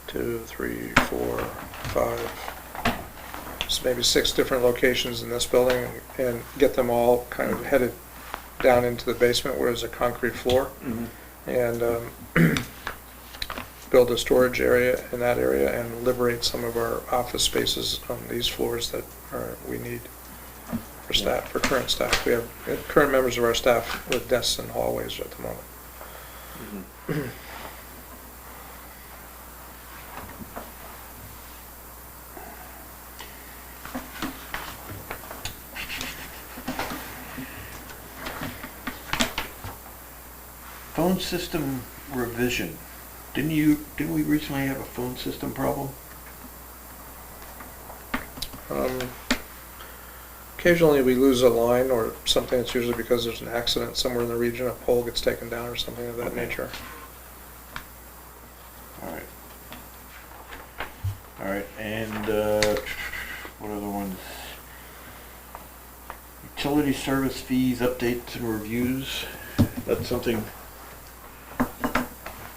2, 3, 4, 5, maybe 6 different locations in this building, and get them all kind of headed down into the basement where there's a concrete floor, and build a storage area in that area and liberate some of our office spaces on these floors that we need for staff, for current staff. We have current members of our staff with desks and hallways at the moment. Phone system revision. Didn't we recently have a phone system problem? Occasionally we lose a line or something. It's usually because there's an accident somewhere in the region, a pole gets taken down or something of that Okay. nature. All right. All right, and what other ones? Utility service fees, updates and reviews. That's something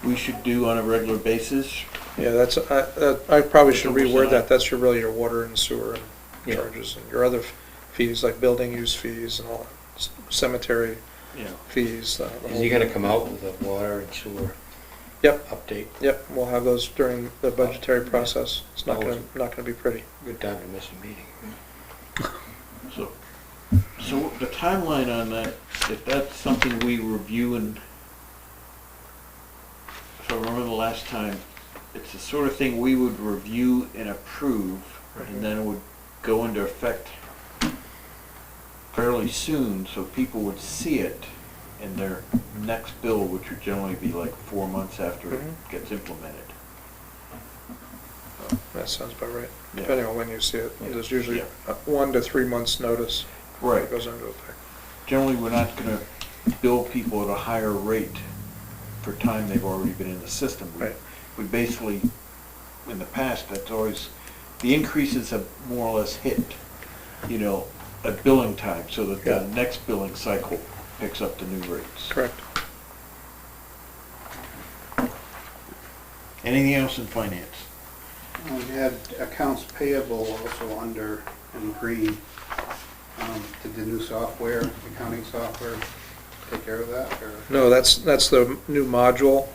we should do on a regular basis. Yeah, that's, I probably should It's almost reword an that, that's your, really your water and sewer and Yeah. charges, and your other fees, like building use fees and all, that, cemetery Yeah. fees. The Is whole- he gonna come out with a water and sewer Yep, update? yep, we'll have those during the budgetary process. It's not Always. not gonna be pretty. Good time to miss a meeting. So the timeline on that, if that's something we review and, if I remember the last time, it's the sort of thing we would review and approve, and then it would go into effect fairly soon, so people would see it in their next bill, which would generally be like 4 months after Mhm. it gets implemented. That sounds about right, Yeah. depending on when you see it. Yeah. There's usually Yeah. 1 to 3 months' notice Right. that goes into effect. Generally, we're not gonna bill people at a higher rate for time they've already been in the system. Right. We basically, in the past, that's always, the increases have more or less hit, at billing time, so that Yeah. the next billing cycle picks up the new rates. Correct. Anything else in finance? We had accounts payable also under, in green. Did the new software, accounting software, take care of that, or? No, that's the new module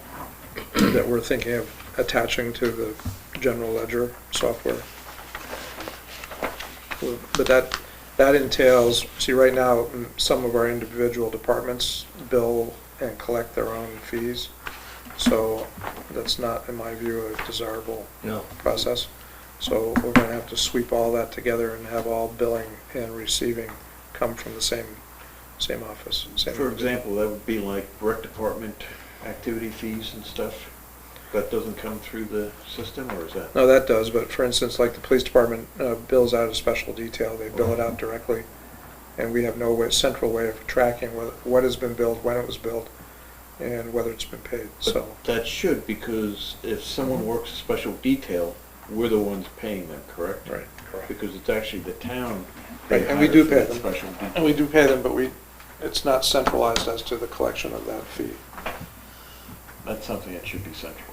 that we're thinking of attaching to the general ledger software. But that entails, see, right now, some of our individual departments bill and collect their own fees. So that's not, in my view, a desirable No. process. So we're gonna have to sweep all that together and have all billing and receiving come from the same office. same For example, that would be like rec department activity fees and stuff. That doesn't come through the system, or is that? No, that does, but for instance, like the police department bills out a special detail, they bill it out directly, and we have no central way of tracking what has been billed, when it was billed, and whether it's been paid, so. But that should, because if someone works a special detail, we're the ones paying them, correct? Right, correct. Because it's actually the town. Right, they and we hire do for pay that them. special detail. And we do pay them, but it's not centralized as to the collection of that fee, That's something that should be centralized.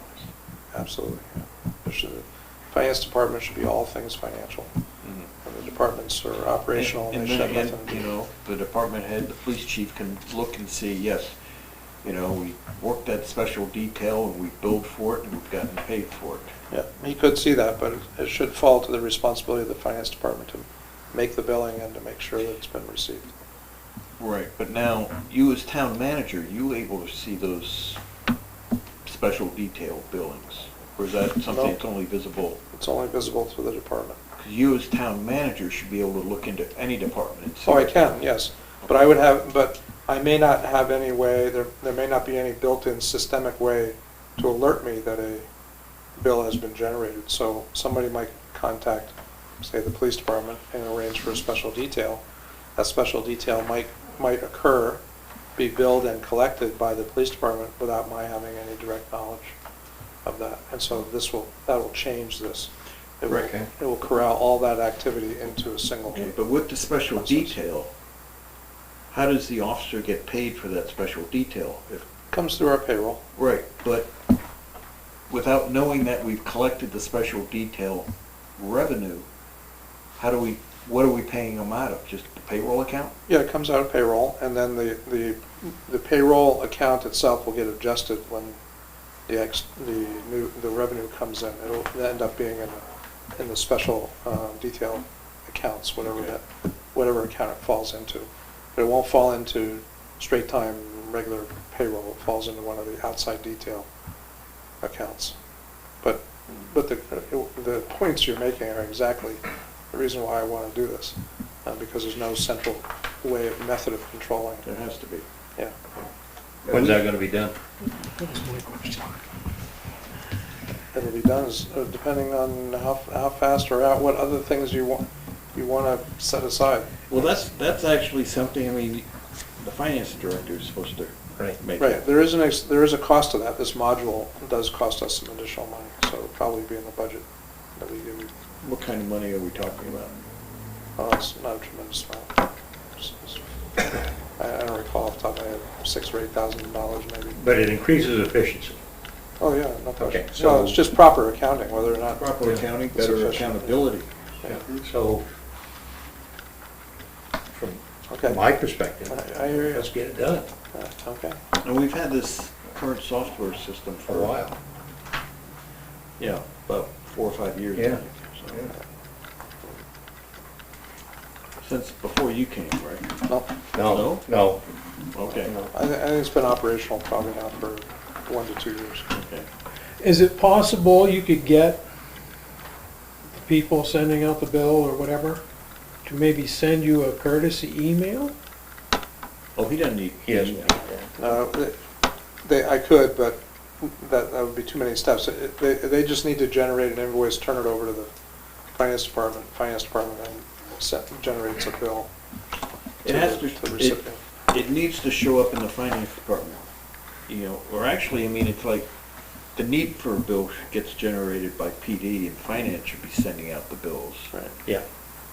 absolutely. Yeah. The finance department should be all things financial, and the departments are operational, and And they should then have again, nothing to do. the department head, the police chief can look and see, yes, we worked that special detail and we billed for it and we've gotten paid for it. Yeah, he could see that, but it should fall to the responsibility of the finance department to make the billing and to make sure that it's been received. Right, but now, you as town manager, you able to see those special detail billings? Or is that something No. that's only visible? It's only visible to the department. 'Cause you as town manager should be able to look into any department and see. Oh, I can, yes, but I may not have any way, there may not be any built-in systemic way to alert me that a bill has been generated. So somebody might contact, say, the police department and arrange for a special detail. That special detail might occur, be billed and collected by the police department without my having any direct knowledge of that. And so that will change this. Okay. It will corral all that activity into a single. Okay, but with the special process. detail, how does the officer get paid for that special detail? Comes through our payroll. Right, but without knowing that we've collected the special detail revenue, what are we paying them out of? Just the payroll account? Yeah, it comes out of payroll, and then the payroll account itself will get adjusted when the revenue comes in. It'll end up being in the special detail accounts, whatever account it falls into. But it won't fall into straight time regular payroll. It falls into one of the outside detail accounts. But the points you're making are exactly the reason why I want to do this, because there's no central method of controlling it. There has to be. Yeah. When's that gonna be done? It'll be done depending on how fast or what other things you want to set aside. Well, that's actually something, the finance director is supposed to make. Right, there is a cost to that. This module does cost us some additional money, so it'll probably be in the budget that we give you. What kind of money are we talking about? It's not a tremendous amount. I don't recall off the top of my head, $6,000 or $8,000 maybe. But it increases efficiency. Oh, yeah, no question. Okay, So so- it's just proper accounting, whether or not. Proper accounting, It's better efficient. accountability. So, from Okay. my perspective, I hear you. let's get it done Okay. And we've had this current software system for for a while. Yeah, about 4 or 5 years. I Yeah. think, so. Since before you came, right? No, No, no. Okay, I think it's been operational probably now for 1 to 2 years. okay. Is it possible you could get the people sending out the bill or whatever to maybe send you a courtesy email? Oh, he doesn't need. He doesn't. I could, but that would be too many steps. They just need to generate an invoice, turn it over to the finance department, and generates a bill It has to to, the it, recipient. it needs to show up in the finance department. You know, or actually, I mean, it's like, the need for a bill gets generated by PD, and finance should be sending out the bills. Right. Yeah.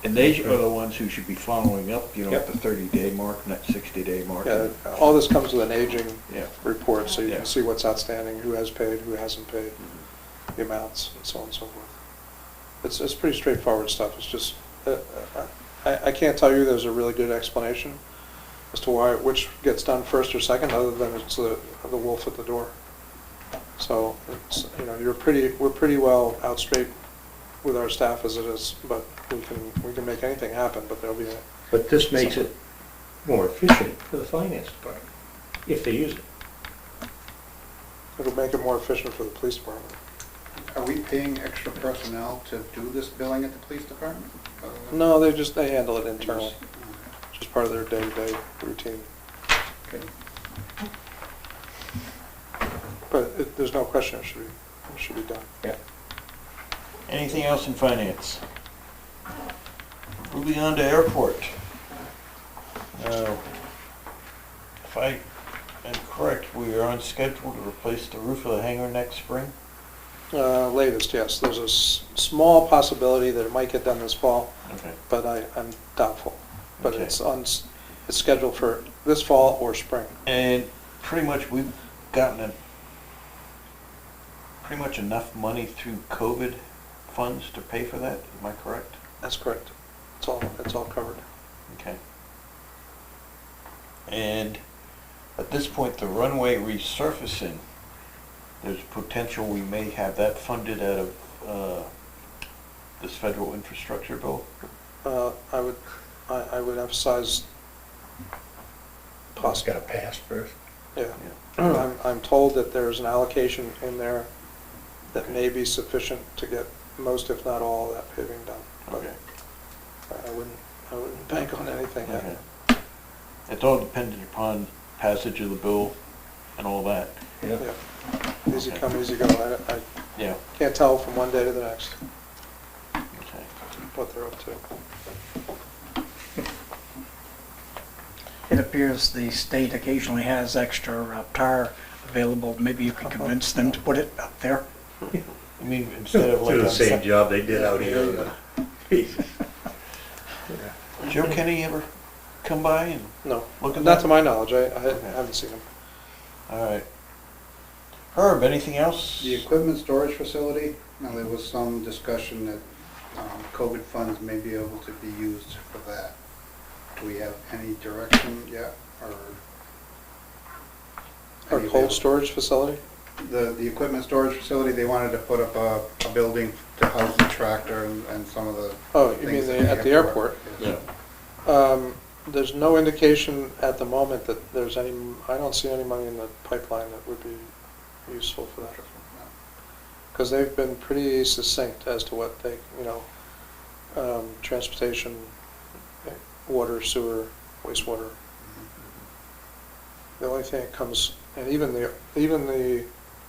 And they are the ones who should be following up, you know, at Yep. the 30-day mark, not 60-day mark. Yeah, all this comes with an aging Yeah. report, so you Yeah. can see what's outstanding, who has paid, who hasn't paid, the amounts, and so on and so forth. It's pretty straightforward stuff. It's just, I can't tell you there's a really good explanation as to why, which gets done first or second, other than it's the wolf at the door. So, it's, you know, we're pretty well out straight with our staff as it is, but we can make anything happen, but there'll be a. But this makes it more efficient for the finance department, if they use it. It'll make it more efficient for the police department. Are we paying extra personnel to do this billing at the police department? Other than- No, they handle it internally, just part of their day-to-day routine. Okay. But there's no question it should be done. Yeah. Anything else in finance? Moving on to airport. If I am correct, we are on schedule to replace the roof of the hangar next spring? Latest, yes. There's a small possibility that it might get done this fall, Okay. but I'm doubtful. But Okay. it's scheduled for this fall or spring. And pretty much we've gotten pretty much enough money through COVID funds to pay for that, am I correct? That's correct. It's all covered. Okay. And at this point, the runway resurfacing, there's potential we may have that funded out of this federal infrastructure bill? I would emphasize It's possible. got to pass first. Yeah. I'm told that there's an allocation in there that may be sufficient to get most, if not all, of that paving done. But Okay. I wouldn't bank on anything. Okay. It's all dependent upon passage of the bill and all that. Yeah. Yeah. Easy Okay. come, easy go. I Yeah. can't tell from one day to the next Okay. what they're up to. It appears the state occasionally has extra tar available. Maybe you could convince them to put it up there. You mean instead of like Do the on same job they did out here. Joe Kenny ever come by and No, look at not that? to my knowledge. I Okay. haven't seen them. All right. Herb, anything else? The equipment storage facility, now there was some discussion that COVID funds may be able to be used for that. Do we have any direction yet, or? Our any cold avail- storage facility? The equipment storage facility, they wanted to put up a building to house the tractor and some of the Oh, you things mean at the airport? Yes. Yeah. There's no indication at the moment that there's any, I don't see any money in the pipeline that would be useful for that. Because they've been pretty succinct as to what they, transportation, water, sewer, wastewater. The only thing that comes, and even the,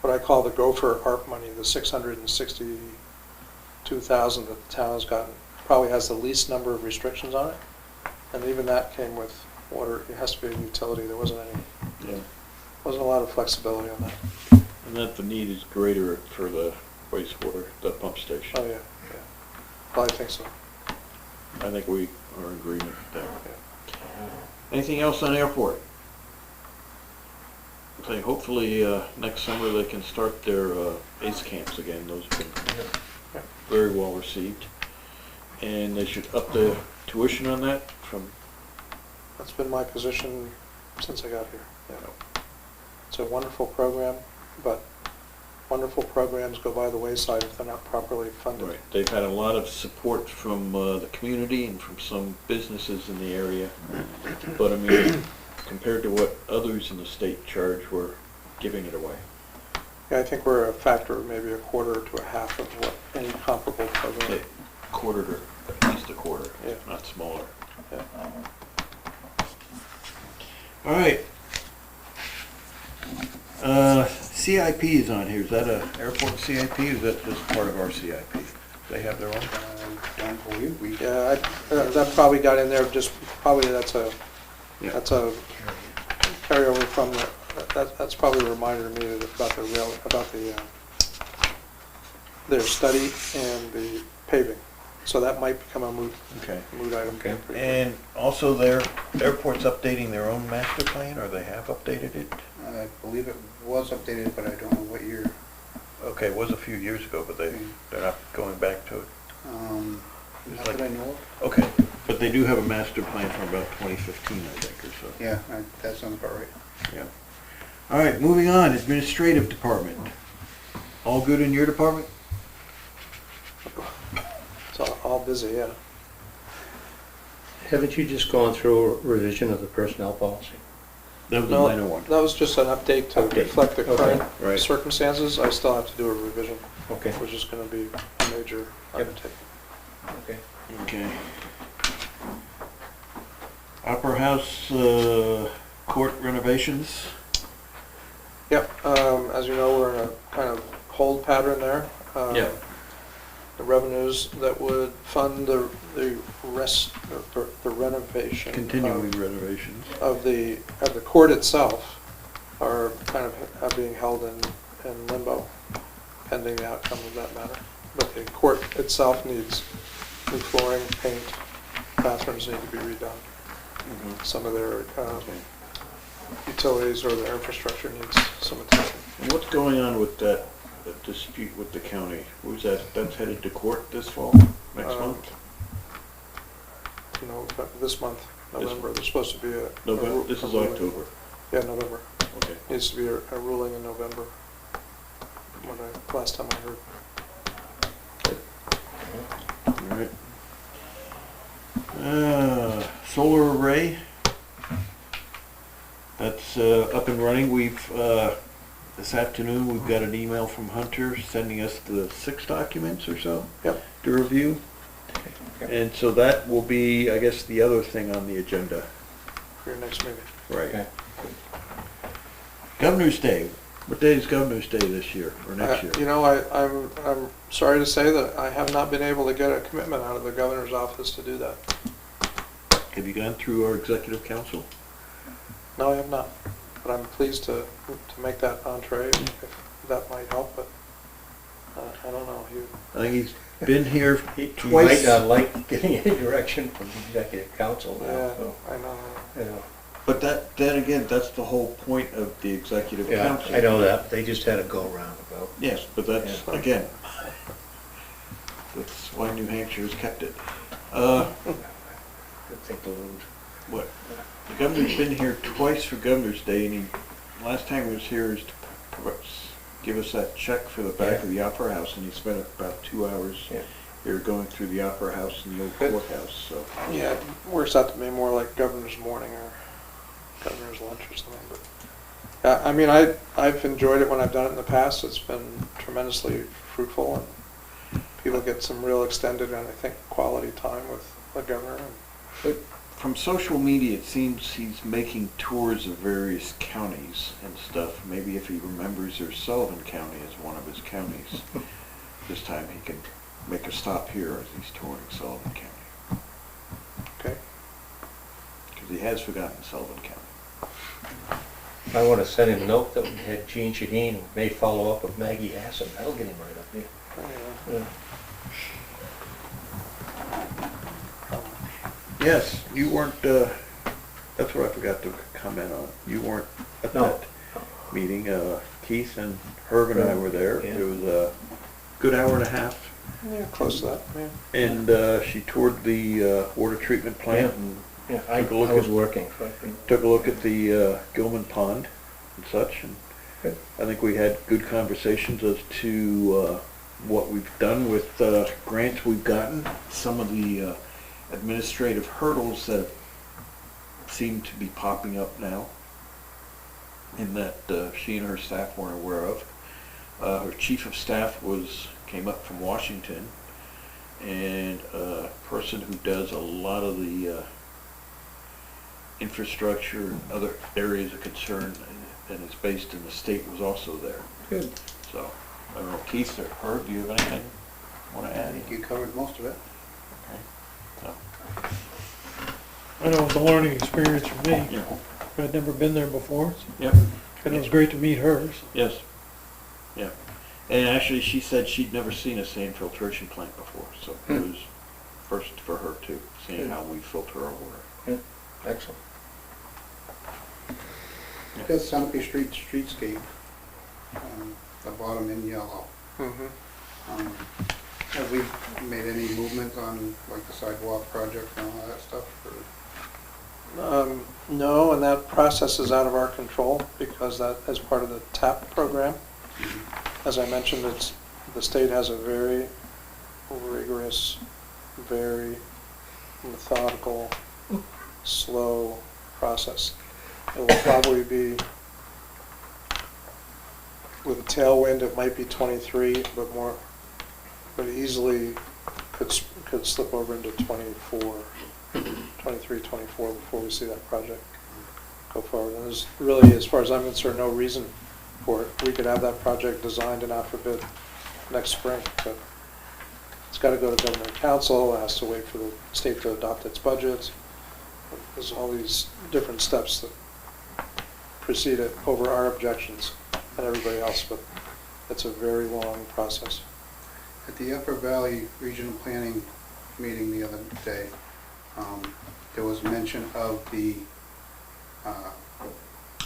what I call the gopher ARP money, the 662,000 that the town has gotten, probably has the least number of restrictions on it. And even that came with water, it has to be a utility, there wasn't Yeah. a lot of flexibility on that. And that the need is greater for the wastewater, the pump station. Oh, yeah. Well, I think so. I think we are in agreement there. Anything else on airport? say, hopefully, next summer they can start their, ACE camps again. Those have been very well received. And they should up the tuition on that from, That's been my position since I got here. Yeah. It's a wonderful program, but wonderful programs go by the wayside if they're not properly funded. right, they've had a lot of support from, the community and from some businesses in the area. But I mean, compared to what others in the state charge, we're giving it away. Yeah, I think we're a factor of maybe a quarter to a half of what any comparable program. Quarter to, at least a quarter, Yeah. if not smaller. Yeah. All right. CIP is on here. Is that a airport CIP, or is that just part of our CIP? They have their own? I don't believe we. Yeah, that probably got in there, just, probably that's a Yeah. carryover from the, that's probably a reminder to me about their study and the paving. So that might become a moot Okay. item. Okay. And also their airport's updating their own master plan, or they have updated it? I believe it was updated, but I don't know what year. Okay, it was a few years ago, but they're not going back to it. Not that I know of. Okay, but they do have a master plan from about 2015, I think, or so. Yeah, that sounds about right. Yeah. All right, moving on, administrative department. All good in your department? It's all busy, yeah. Haven't you just gone through a revision of the personnel policy? That was a No, minor one. that was just an update to Update. reflect the Okay. current Right. circumstances. I still have to do a revision, Okay, which is gonna be a major undertaking. okay. Okay. Opera House, court renovations. Yep, as you know, we're in a kind of hold pattern there. Yeah. The revenues that would fund the renovation. Continuing renovations. Of the court itself are kind of are being held in limbo pending the outcome of that matter. But the court itself needs new flooring, paint, bathrooms need to be redone. Some of their utilities or their infrastructure needs some attention. And what's going on with that dispute with the county? Who's that? That's headed to court this fall, next month? You know, this month, November, there's supposed to be a. November, this is October. Yeah, November. Okay. Needs to be a ruling in November, last time I heard. All right. Solar array. That's up and running. We've, this afternoon, we've got an email from Hunter sending us the 6 documents or so. Yep. To review. And so that will be, I guess, the other thing on the agenda. For your next meeting. Right. Okay. Governor's Day. What day is Governor's Day this year, or next year? You know, I'm sorry to say that I have not been able to get a commitment out of the governor's office to do that. Have you gone through our executive council? No, I have not, but I'm pleased to make that entree if that might help, but I don't know. I think he's been here He might twice. not like getting any direction from the executive council now, Yeah, so, I know. you know. But then again, that's the whole point of the executive Yeah, council. I know that, they just had a go-round about. Yes, but that's, Yeah. again, that's why New Hampshire has kept it. I think the lose. What? The governor's been here twice for Governor's Day, and last time he was here is to give us that check for the back of the Opera House, and he spent about 2 hours Yeah. here going through the Opera House and the old Good. courthouse, so. Yeah, it works out to be more like governor's morning or governor's lunch or something, but. Yeah, I mean, I've enjoyed it when I've done it in the past. It's been tremendously fruitful and people get some real extended and I think quality time with the governor. But from social media, it seems he's making tours of various counties and stuff. Maybe if he remembers there's Sullivan County as one of his counties, this time he can make a stop here as he's touring Sullivan County. Okay. Because he has forgotten Sullivan County. I want to send him a note that we had Gene Shadeen, who may follow up with Maggie Hassan, that'll get him right up here. Anyway. Yeah. Yes, you weren't, that's what I forgot to comment on. You weren't at No. that meeting. Keith and Herb and I were there. Yeah. It was a good hour and a half. Yeah, close to that, yeah. And she toured the water treatment plant and Yeah, I took a look was at- working, so I couldn't. took a look at the Gilman Pond and such. And Good. I think we had good conversations as to what we've done with grants we've gotten, some of the administrative hurdles that seem to be popping up now, and that she and her staff weren't aware of. Her chief of staff came up from Washington, and a person who does a lot of the infrastructure and other areas of concern and is based in the state was also there. Good. So, I don't know, Keith or Herb, do you have anything you want to I add? think you covered most of it. Okay. I know it was a learning experience for me. Yeah. I'd never been there before, Yep. and it was great to meet hers. Yes. Yeah. And actually, she said she'd never seen a sand filtration plant before, so it was first for her too, seeing how we filter our water. Excellent. Got Sunapee Street streetscape, the bottom in yellow. Have we made any movement on like the sidewalk project and all that stuff? Or? No, and that process is out of our control because that is part of the TAP program. As I mentioned, the state has a very rigorous, very methodical, slow process. It will probably be, with a tailwind, it might be 23, but easily could slip over into 24, 23, 24 before we see that project go forward. And there's really, as far as I'm concerned, no reason for it. We could have that project designed and out for bid next spring, but it's got to go to government council, it has to wait for the state to adopt its budget. There's all these different steps that precede it over our objections and everybody else, but it's a very long process. At the Upper Valley Regional Planning meeting the other day, there was mention of the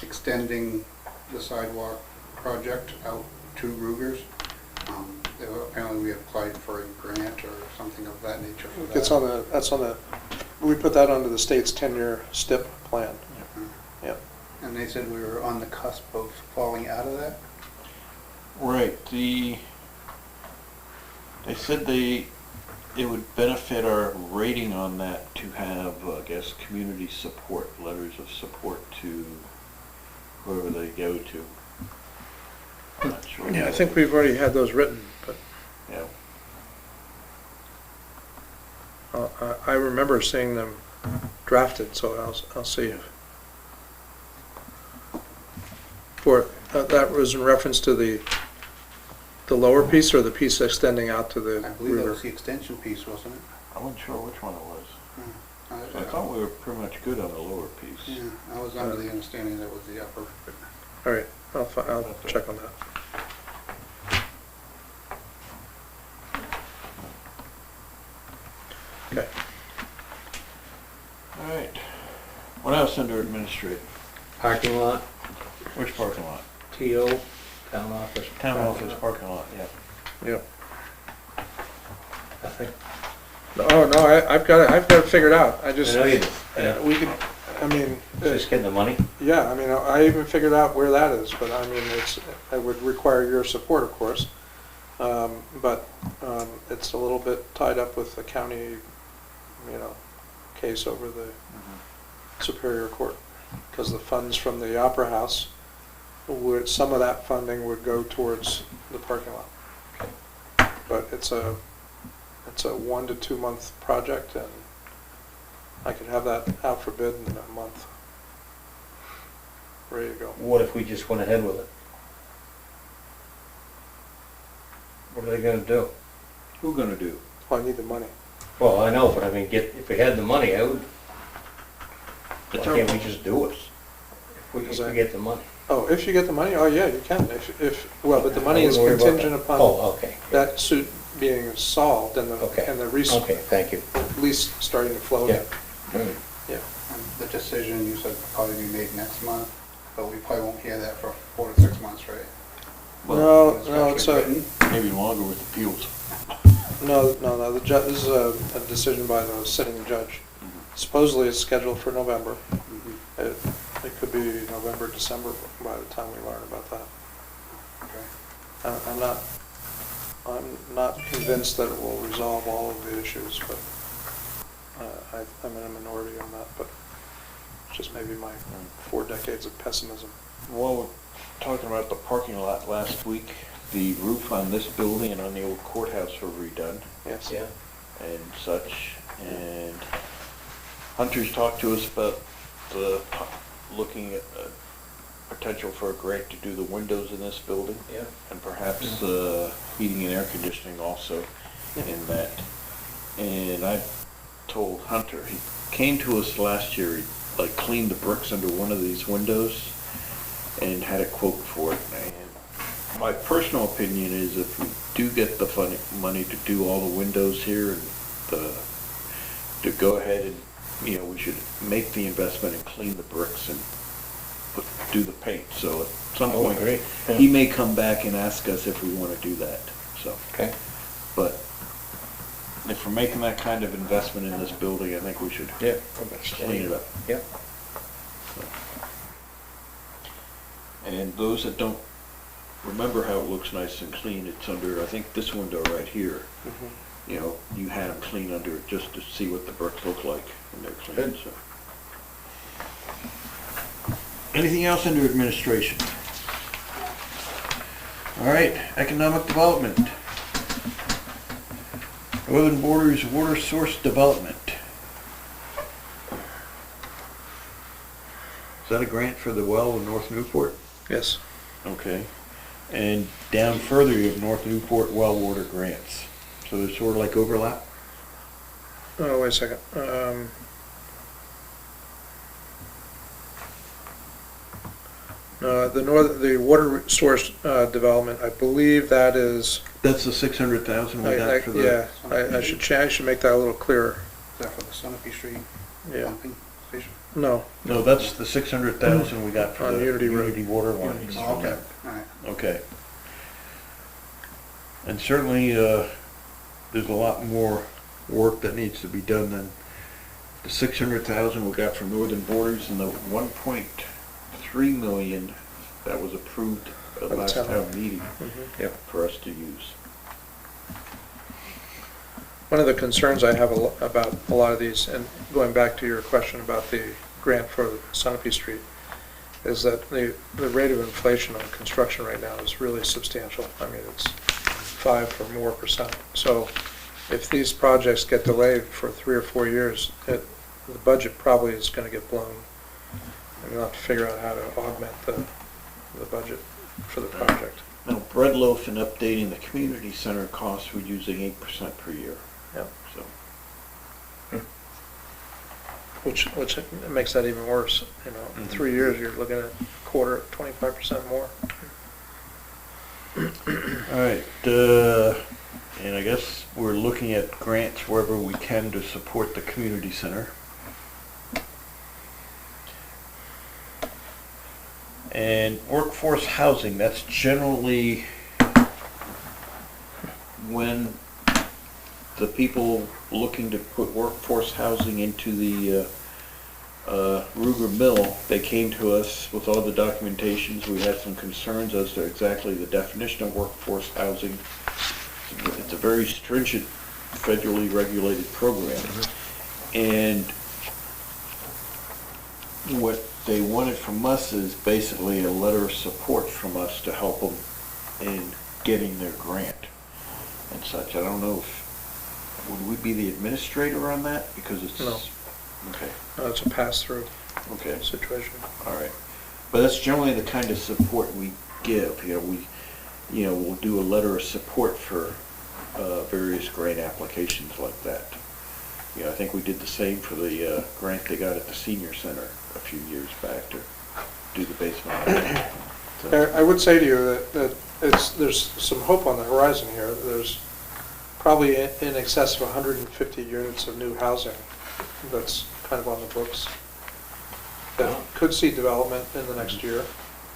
extending the sidewalk project out to Ruger's. Apparently we applied for a grant or something of that nature for that. We put that under the state's 10-year STIP plan. Yep. And they said we were on the cusp of falling out of that? Right. They said it would benefit our rating on that to have, I guess, community support, letters of support to whoever they go to. I'm not sure. Yeah, I think we've already had those written, but Yeah. I remember seeing them drafted, so I'll see if. That was in reference to the lower piece or the piece extending out to the I believe that river? was the extension piece, wasn't it? I wasn't sure which one it was. Hmm. I thought we were pretty much good on the lower piece. Yeah, I was under the understanding that was the upper. All right, I'll check on that. Okay. All right. What else under administrative? Parking lot, Which parking lot? TO, town office. Town office parking lot, yeah. Yep. I think, Oh, no, I've got it figured out. I I just, know you do. Yeah. we could, I mean, Just getting the money? yeah, I mean, I even figured out where that is, but I mean, it would require your support, of course. But it's a little bit tied up with the county, case over the Superior Court. Because the funds from the Opera House, some of that funding would go towards the parking lot. But it's a 1 to 2 month project, and I could have that out for bid in a month. Ready to go. What if we just went ahead with it? What are they gonna do? Who gonna do? Well, I need the money. Well, I know, but I mean, if we had the money, why It's can't our- we just do it? If we get the money. Oh, if you get the money, oh yeah, you can. Well, but the money is I wouldn't worry about contingent that. upon Oh, okay. that suit being solved and Okay. the Okay, thank you. lease starting to flow. Yeah. Yeah. The decision you said will probably be made next month. but we probably won't hear that for 4 to 6 months, right? No, It's no, it's actually a, written. Maybe longer with appeals. no, this is a decision by the sitting judge. Supposedly it's scheduled for November. Mhm. It could be November, December by the time we learn about that. Okay. I'm not convinced that it will resolve all of the issues, but I'm in a minority on that, but it's just maybe my 4 decades of pessimism. While we're talking about the parking lot last week, the roof on this building and on the old courthouse were redone Yes. Yeah. and such. And Hunter's talked to us about looking at potential for a grant to do the windows in this building. Yeah. And perhaps heating and air conditioning also in that. And I told Hunter, he came to us last year, he like cleaned the bricks under one of these windows and had a quote for it. And my personal opinion is if we do get the money to do all the windows here and to go ahead and, you know, we should make the investment and clean the bricks and do the paint. So at some point, great. he may come back and ask us if we want to do that, so. Okay. But if we're making that kind of investment in this building, I think we should Yeah. clean it up. Yep. And those that don't remember how it looks nice and clean, it's under, I think, this window right here. You know, you had them clean under it just to see what the bricks look like when they're clean, Good. so. Anything else under administration? All right, economic development. Northern Borders Water Source Development. Is that a grant for the well in North Newport? Yes. Okay. And down further, you have North Newport well water grants. So there's sort of like overlap? Oh, wait a second. The water source development, I believe that is, That's the 600,000 we got for the... yeah, I should make that a little clearer. Is that for the Sunapee Street Yeah. pumping station? No, No, that's the 600,000 we got for On the Unity Road. Unity Water lines. Oh, okay, all right. Okay. And certainly, there's a lot more work that needs to be done than the 600,000 we got from Northern Borders and the 1.3 million that was approved at the last town. town meeting Yep. for us to use. one of the concerns I have about a lot of these, and going back to your question about the grant for Sunapee Street, is that the rate of inflation on construction right now is really substantial. I mean, it's 5% or more. So if these projects get delayed for 3 or 4 years, the budget probably is going to get blown. And we'll have to figure out how to augment the budget for the project. Now, bread loaf and updating the community center costs, we're using 8% per year. Yep. So, Which makes that even worse. You know, in 3 years, you're looking at 25% more. all right, and I guess we're looking at grants wherever we can to support the community center. And workforce housing, that's generally when the people looking to put workforce housing into the Ruger Mill, they came to us with all the documentations. We had some concerns as to exactly the definition of workforce housing. It's a very stringent federally regulated program. And what they wanted from us is basically a letter of support from us to help them in getting their grant and such. I don't know if, would we be the administrator on that? Because it's... No. Okay, It's a pass-through okay, situation. all right. But that's generally the kind of support we give. We'll do a letter of support for various grant applications like that. I think we did the same for the grant they got at the senior center a few years back to do the basement. So, I would say to you that there's some hope on the horizon here. There's probably in excess of 150 units of new housing that's kind of on the books. that could see development in the next year.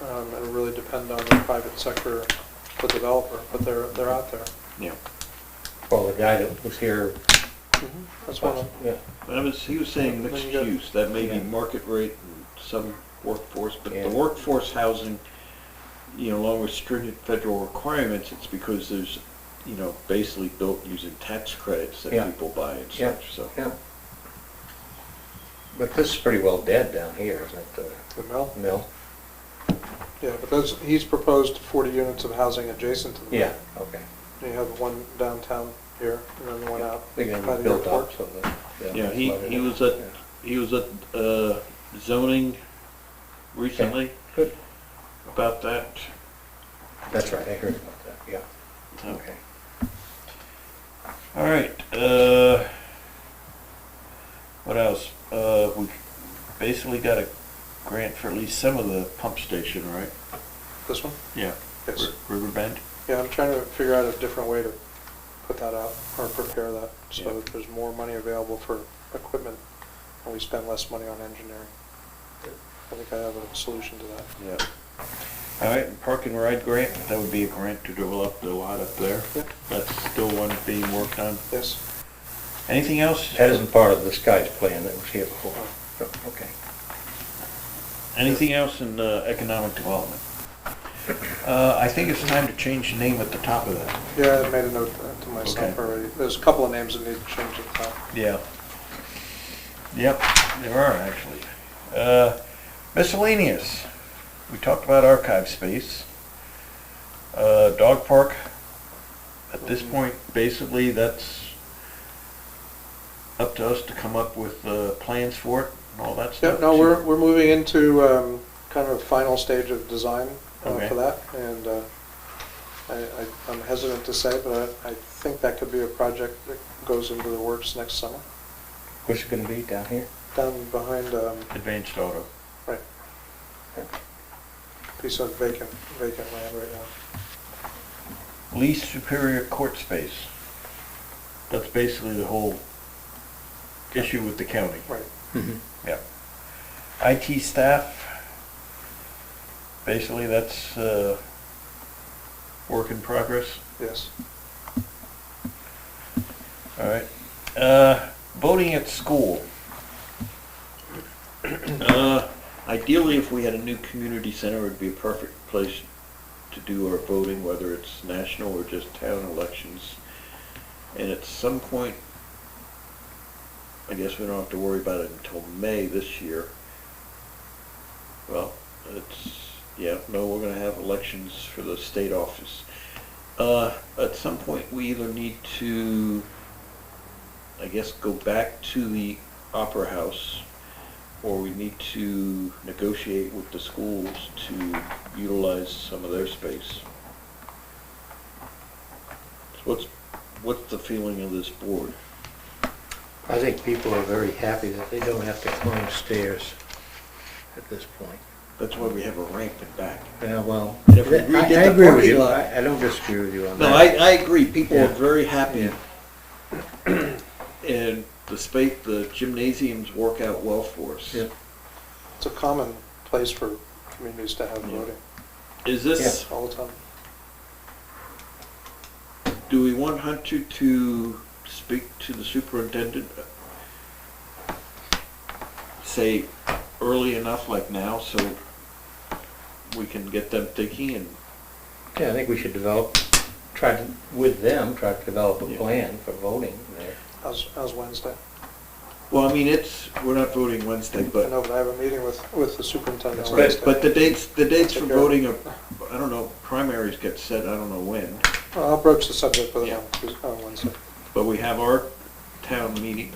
It'll really depend on the private sector, the developer, but they're out there. Yeah. Well, the guy that was here, That's one of them. yeah, He was saying Then mixed you got- use, that may be Yeah. market rate and some workforce, but Yeah. the workforce housing, along with stringent federal requirements, it's because there's, basically built using tax credits that Yeah. people buy and Yeah. such, so. yeah. But this is pretty well dead down here, isn't it, The mill? the mill? Yeah, but he's proposed 40 units of housing adjacent to the mill. Yeah, okay. You have one downtown here, and then the one out They're by gonna the be built airport. up, so that. Yeah, he flooded was out. at, he was at, zoning recently Good, about that. that's right, I heard about that, yeah, okay. All right, what else? We basically got a grant for at least some of the pump station, right? This one? Yeah. Yes. Riverbend? Yeah, I'm trying to figure out a different way to put that out, or prepare that, so Yeah. that there's more money available for equipment, and we spend less money on engineering. I think I have a solution to that. Yeah. All right, and park and ride grant, that would be a grant to develop the lot up there. Yeah. That's still one being worked on. Yes. Anything else? That isn't part of this guy's plan that was here before, so, okay. Anything else in economic development? I think it's time to change the name at the top of that. Yeah, I made a note to myself Okay. already. There's a couple of names that need to change at the top. Yeah. Yep, there are actually. Miscellaneous. We talked about archive space. Dog park. At this point, basically, that's up to us to come up with plans for it and all that Yeah, stuff. no, we're moving into kind of a final stage of design Okay. for that, and I'm hesitant to say, but I think that could be a project that goes into the works next summer, Where's it gonna be, down here? down behind Advanced auto. right, piece of vacant land right now. Lease Superior Court space. That's basically the whole issue with the county. Right. Mhm. Yeah. IT staff, basically that's work in progress. Yes. All right. Voting at school. Ideally, if we had a new community center, it'd be a perfect place to do our voting, whether it's national or just town elections. And at some point, I guess we don't have to worry about it until May this year. Well, we're gonna have elections for the state office. At some point, we either need to, I guess, go back to the Opera House, or we need to negotiate with the schools to utilize some of their space. So what's the feeling of this board? I think people are very happy that they don't have to climb stairs at this point. That's why we have a ramp in back. Yeah, well, And if we I redid the agree with parking you, lot- I don't disagree with you on No, that. I agree, people are Yeah. very happy. And the gymnasiums work out well for us. Yeah. It's a common place for communities to have Yeah. voting Is this, all the time. do we want Hunter to speak to the superintendent? Say early enough, like now, so we can get them thinking and, Yeah, I think we should try to develop a Yeah. plan for voting there. How's Wednesday? well, I mean, we're not voting Wednesday, I but, know, but I have a meeting with the superintendent on Wednesday. but the dates for Take care. voting are, I don't know, primaries get set, I don't know when. Well, I'll broach the subject with Yeah. him on Wednesday. But we have our town meeting,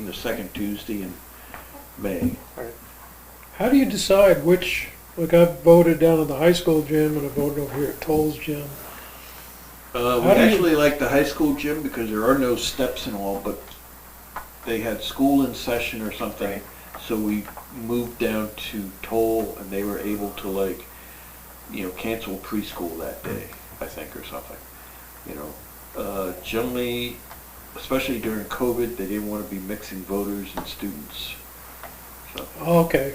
the second Tuesday in May. Right. How do you decide which, like I voted down at the high school gym and I voted over here at Toll's gym. We How do you- actually like the high school gym because there are no steps and all, but they had school in session or something. So we moved down to Toll and they were able to cancel preschool that day, I think, or something. Generally, especially during COVID, they didn't want to be mixing voters and students. So Oh, okay.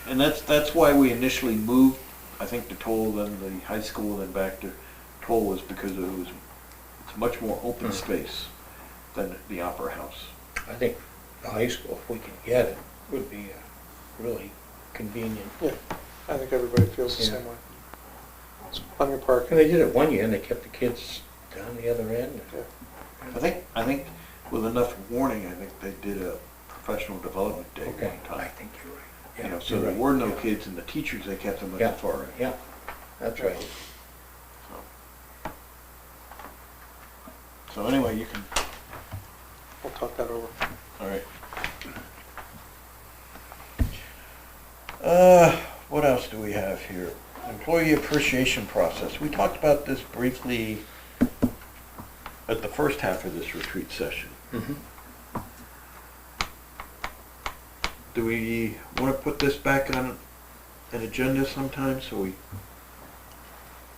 And that's why we initially moved, I think, to Toll, then the high school, then back to Toll, was because it's much more open space than the Opera House. I think the high school, if we can get it, would be really convenient. Yeah, I think everybody feels the Yeah. same way. It's plenty of And parking. they did it one year, and they kept the kids down the other end. I think with enough warning, I think they did a professional development day Okay, one I time. think you're right. You Yeah, know, so you're there right. were no Yeah. kids, and the teachers, they kept them at Yeah, the far end. yeah, that's right. So anyway, you can, We'll talk that over. all right. What else do we have here? Employee appreciation process. We talked about this briefly at the first half of this retreat session. Mhm. Do we want to put this back on an agenda sometime so we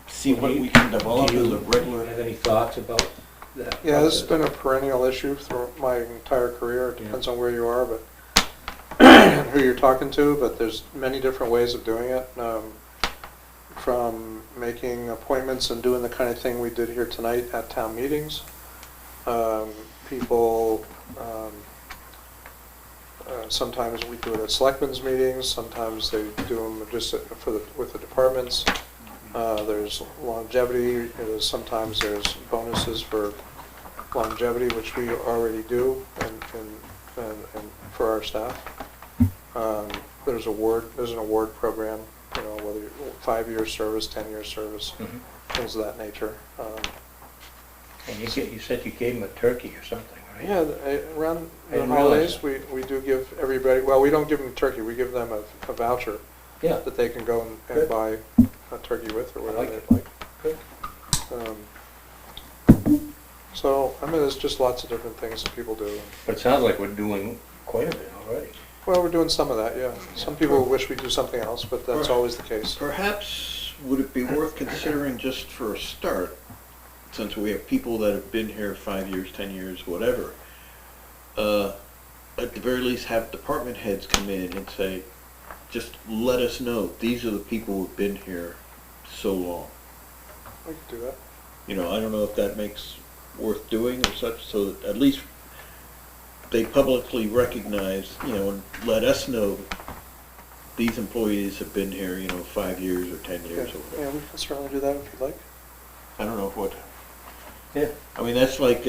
see what we can develop Do as you a regular? have any thoughts about that? Yeah, this has process? been a perennial issue through my entire career. It Yeah. depends on where you are, but and who you're talking to, but there's many different ways of doing it. From making appointments and doing the kind of thing we did here tonight at town meetings. People, sometimes we do it at selectmen's meetings, sometimes they do them just with the departments. There's longevity, sometimes there's bonuses for longevity, which we already do, and for our staff. There's an award program, whether you're 5-year service, 10-year service, Mhm. things of that nature. And you said you gave them a turkey or something, right? Yeah, around I the didn't realize holidays, we do give everybody, well, we don't give them turkey, we give them a voucher Yeah, that they can go and Good. buy a turkey with, or I whatever like they'd it. like. Good. So, there's just lots of different things that people do. But it sounds like we're doing quite a bit already. Well, we're doing some of that, yeah. Some people wish we do something else, but that's always the case. Perhaps, would it be worth considering just for a start, since we have people that have been here 5 years, 10 years, whatever, at the very least have department heads come in and say, just let us know, these are the people who've been here so long. We can do that. I don't know if that makes worth doing or such, so that at least they publicly recognize, and let us know these employees have been here, 5 years or 10 years or whatever. Yeah, we can certainly do that if you'd like. I don't know what. Yeah. I mean, that's like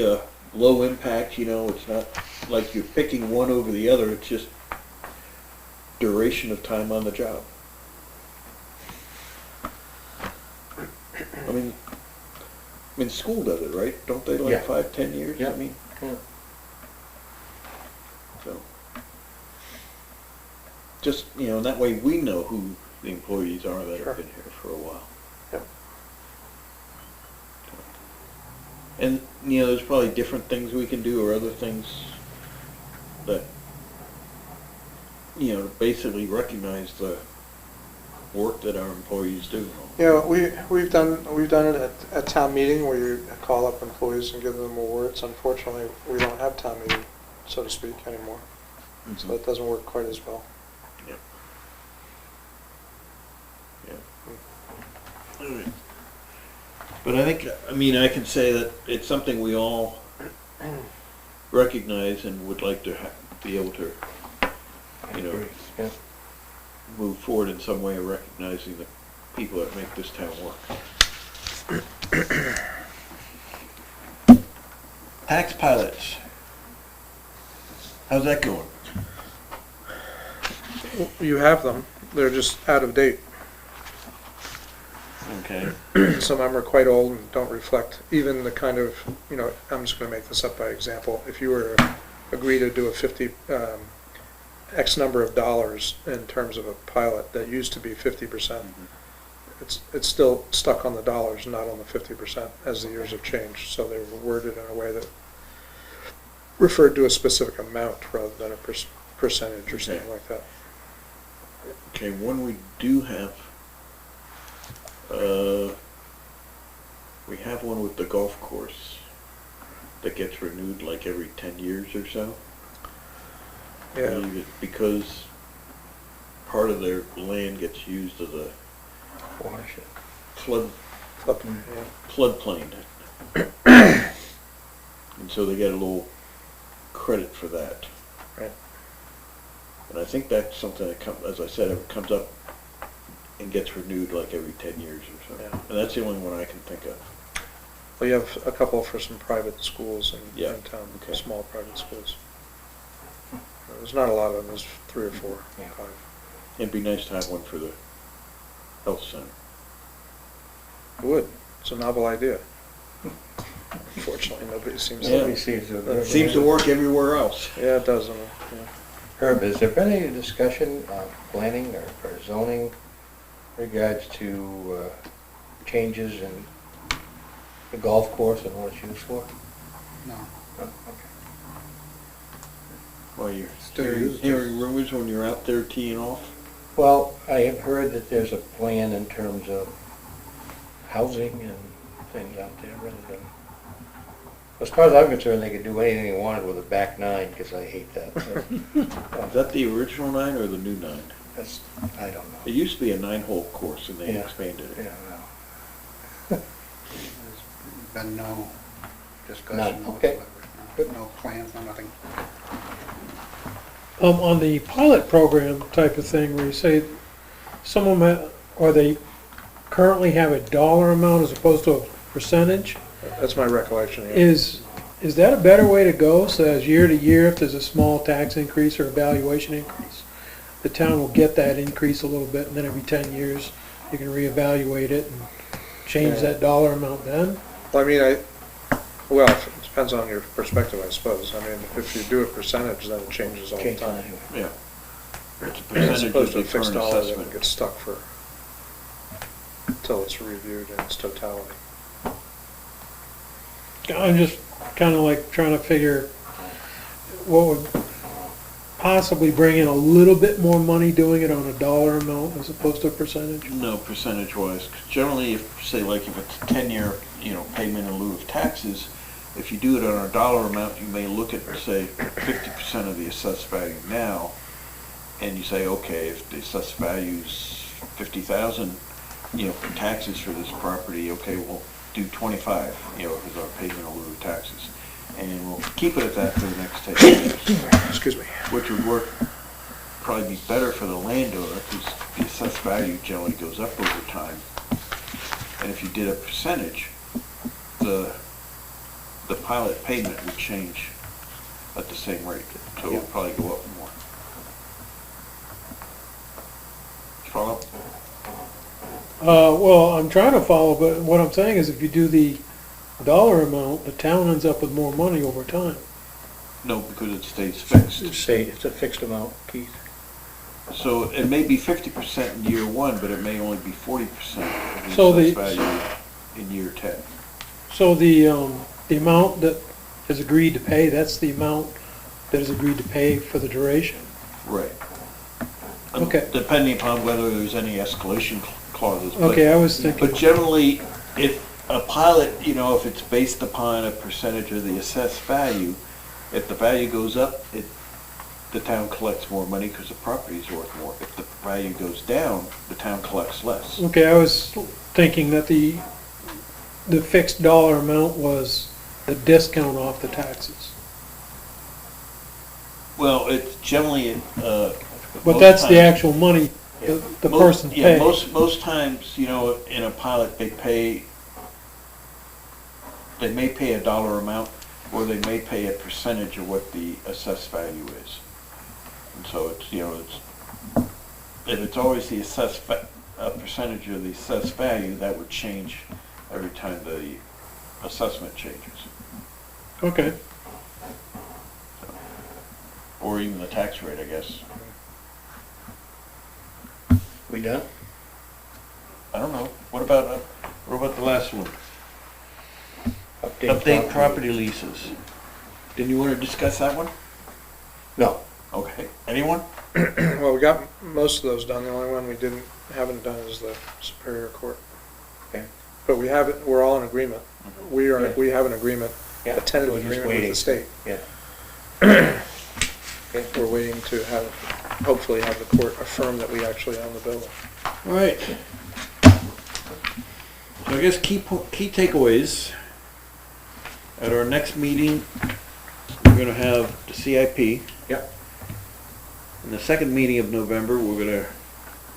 low impact, it's not like you're picking one over the other, it's just duration of time on the job. I mean, school does it, right? Don't they, like Yeah. 5, 10 years? Yeah. I mean, Yeah. so. Just, that way we know who the employees are that Sure. have been here for a while. Yep. And, there's probably different things we can do or other things that, basically recognize the work that our employees do. Yeah, we've done it at town meeting where you call up employees and give them awards. Unfortunately, we don't have town meeting, so to speak, anymore. So it doesn't work quite as well. Yeah. Alright. But I think, I can say that it's something we all recognize and would like to be able to, Agree. Yeah. move forward in some way of recognizing the people that make this town work. Tax pilots. How's that going? You have them, they're just out of date. Okay. Some of them are quite old and don't reflect even the kind of, I'm just gonna make this up by example. If you were to agree to do a 50, X number of dollars in terms of a pilot that used to be 50%, it's still stuck on the dollars, not on the 50% as the years have changed. So they were worded in a way that referred to a specific amount rather than a percentage or something like that. Okay, one we do have, we have one with the golf course that gets renewed like every 10 years or so. Yeah. believe it, because part of their land gets used as a Watershed. floodplain. And so they get a little credit for that. Right. And I think that's something that as I said, it comes up and gets renewed like every 10 years or so. Yeah. And that's the only one I can think of. Well, you have a couple for some private schools Yeah, in town, okay. small private schools. There's not a lot of them, there's 3 or 4, Yeah. 5. It'd be nice to have one for the health center. It would, it's a novel idea. Unfortunately, nobody seems Yeah. Nobody seems to. It seems to work everywhere else. Yeah, it does, yeah. Herb, has there been any discussion of planning or zoning regards to changes in the golf course and what it's used for? No. Oh, okay. Well, you're Still hearing, used. hearing rumors when you're out there teeing off? Well, I have heard that there's a plan in terms of housing and things out there rather than, as far as I'm concerned, they could do anything they wanted with a back nine, because I hate that. Is that the original 9 or the new 9? That's, I don't know. It used to be a 9-hole course and they Yeah. expanded it. Yeah, well, There's been no discussion None, okay. whatsoever. No plans, no nothing. On the pilot program type of thing, where you say or they currently have a dollar amount as opposed to a percentage, That's my recollection, yeah. is that a better way to go? So as year to year, if there's a small tax increase or a valuation increase, the town will get that increase a little bit, and then every 10 years, you can reevaluate it and change Yeah. that dollar amount then? Well, I mean, well, it depends on your perspective, I suppose. I mean, if you do a percentage, then it changes all the change time. anyway. Yeah. It's a As percentage of opposed to the a fixed current dollar that assessment. gets stuck for, until it's reviewed in its totality. I'm just kind of like trying to figure what would possibly bring in a little bit more money doing it on a dollar amount as opposed to a percentage. No, percentage-wise. 'Cause generally, if, say, like if it's a 10-year, payment in lieu of taxes, if you do it on a dollar amount, you may look at, say, 50% of the assessed value now, and you say, okay, if the assessed value's 50,000, for taxes for this property, okay, we'll do 25, as our payment in lieu of taxes. And we'll keep it at that for the next 10 years. Excuse me. Which would work, probably be better for the landowner, because the assessed value generally goes up over time. And if you did a percentage, the pilot payment would change at the same rate, so it would probably go up more. Follow? Well, I'm trying to follow, but what I'm saying is if you do the dollar amount, the town ends up with more money over time. No, because it stays fixed. Say, it's a fixed amount, Keith. So it may be 50% in year 1, but it may only be 40% of So the the- assessed value in year 10. So the amount that is agreed to pay, that's the amount that is agreed to pay for the duration. Right. Okay. Depending upon whether there's any escalation clauses. but- Okay, I was thinking, But generally, if a pilot, if it's based upon a percentage of the assessed value, if the value goes up, the town collects more money because the property is worth more. If the value goes down, the town collects less. okay, I was thinking that the fixed dollar amount was the discount off the taxes. Well, it's generally, But most that's the times- actual money the Most- person Yeah, pays. most times, in a pilot, they may pay a dollar amount, or they may pay a percentage of what the assessed value is. And so it's, if it's always the a percentage of the assessed value, that would change every time the assessment changes. Okay, Or even the tax rate, I guess. We done? I don't know. What about the last one? Update Update property leases. Didn't you want to discuss that one? No. Okay. Anyone? Well, we got most of those done. The only one we haven't done is the Superior Court. Okay. But we have it, we're all in agreement. Yeah. We have an agreement, Yeah, a tentative we're just agreement with waiting. the state. Yeah. We're waiting to hopefully have the court affirm that we actually own the building. All right. So I guess key takeaways. At our next meeting, we're gonna have the CIP. Yep. In the second meeting of November, we're gonna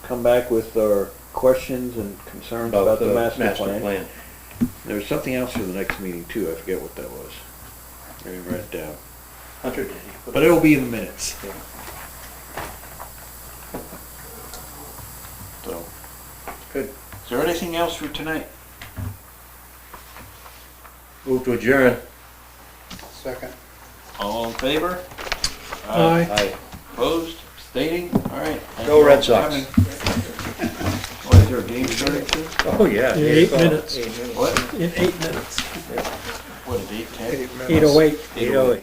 come back with our questions and concerns about the master plan. There's something else for the next meeting too, I forget what that was. I didn't write it down. But it'll be in the minutes. So. Good. Is there anything else for tonight? Move to adjourn. Second. All in favor? Aye. Aye. Opposed? Abstaining? All right. Thank Go you all Red for Sox. coming. What, is there a game starting soon? Oh, yeah. In 8 minutes. What? In 8 minutes. What is 8:10? 8:08. 8:08.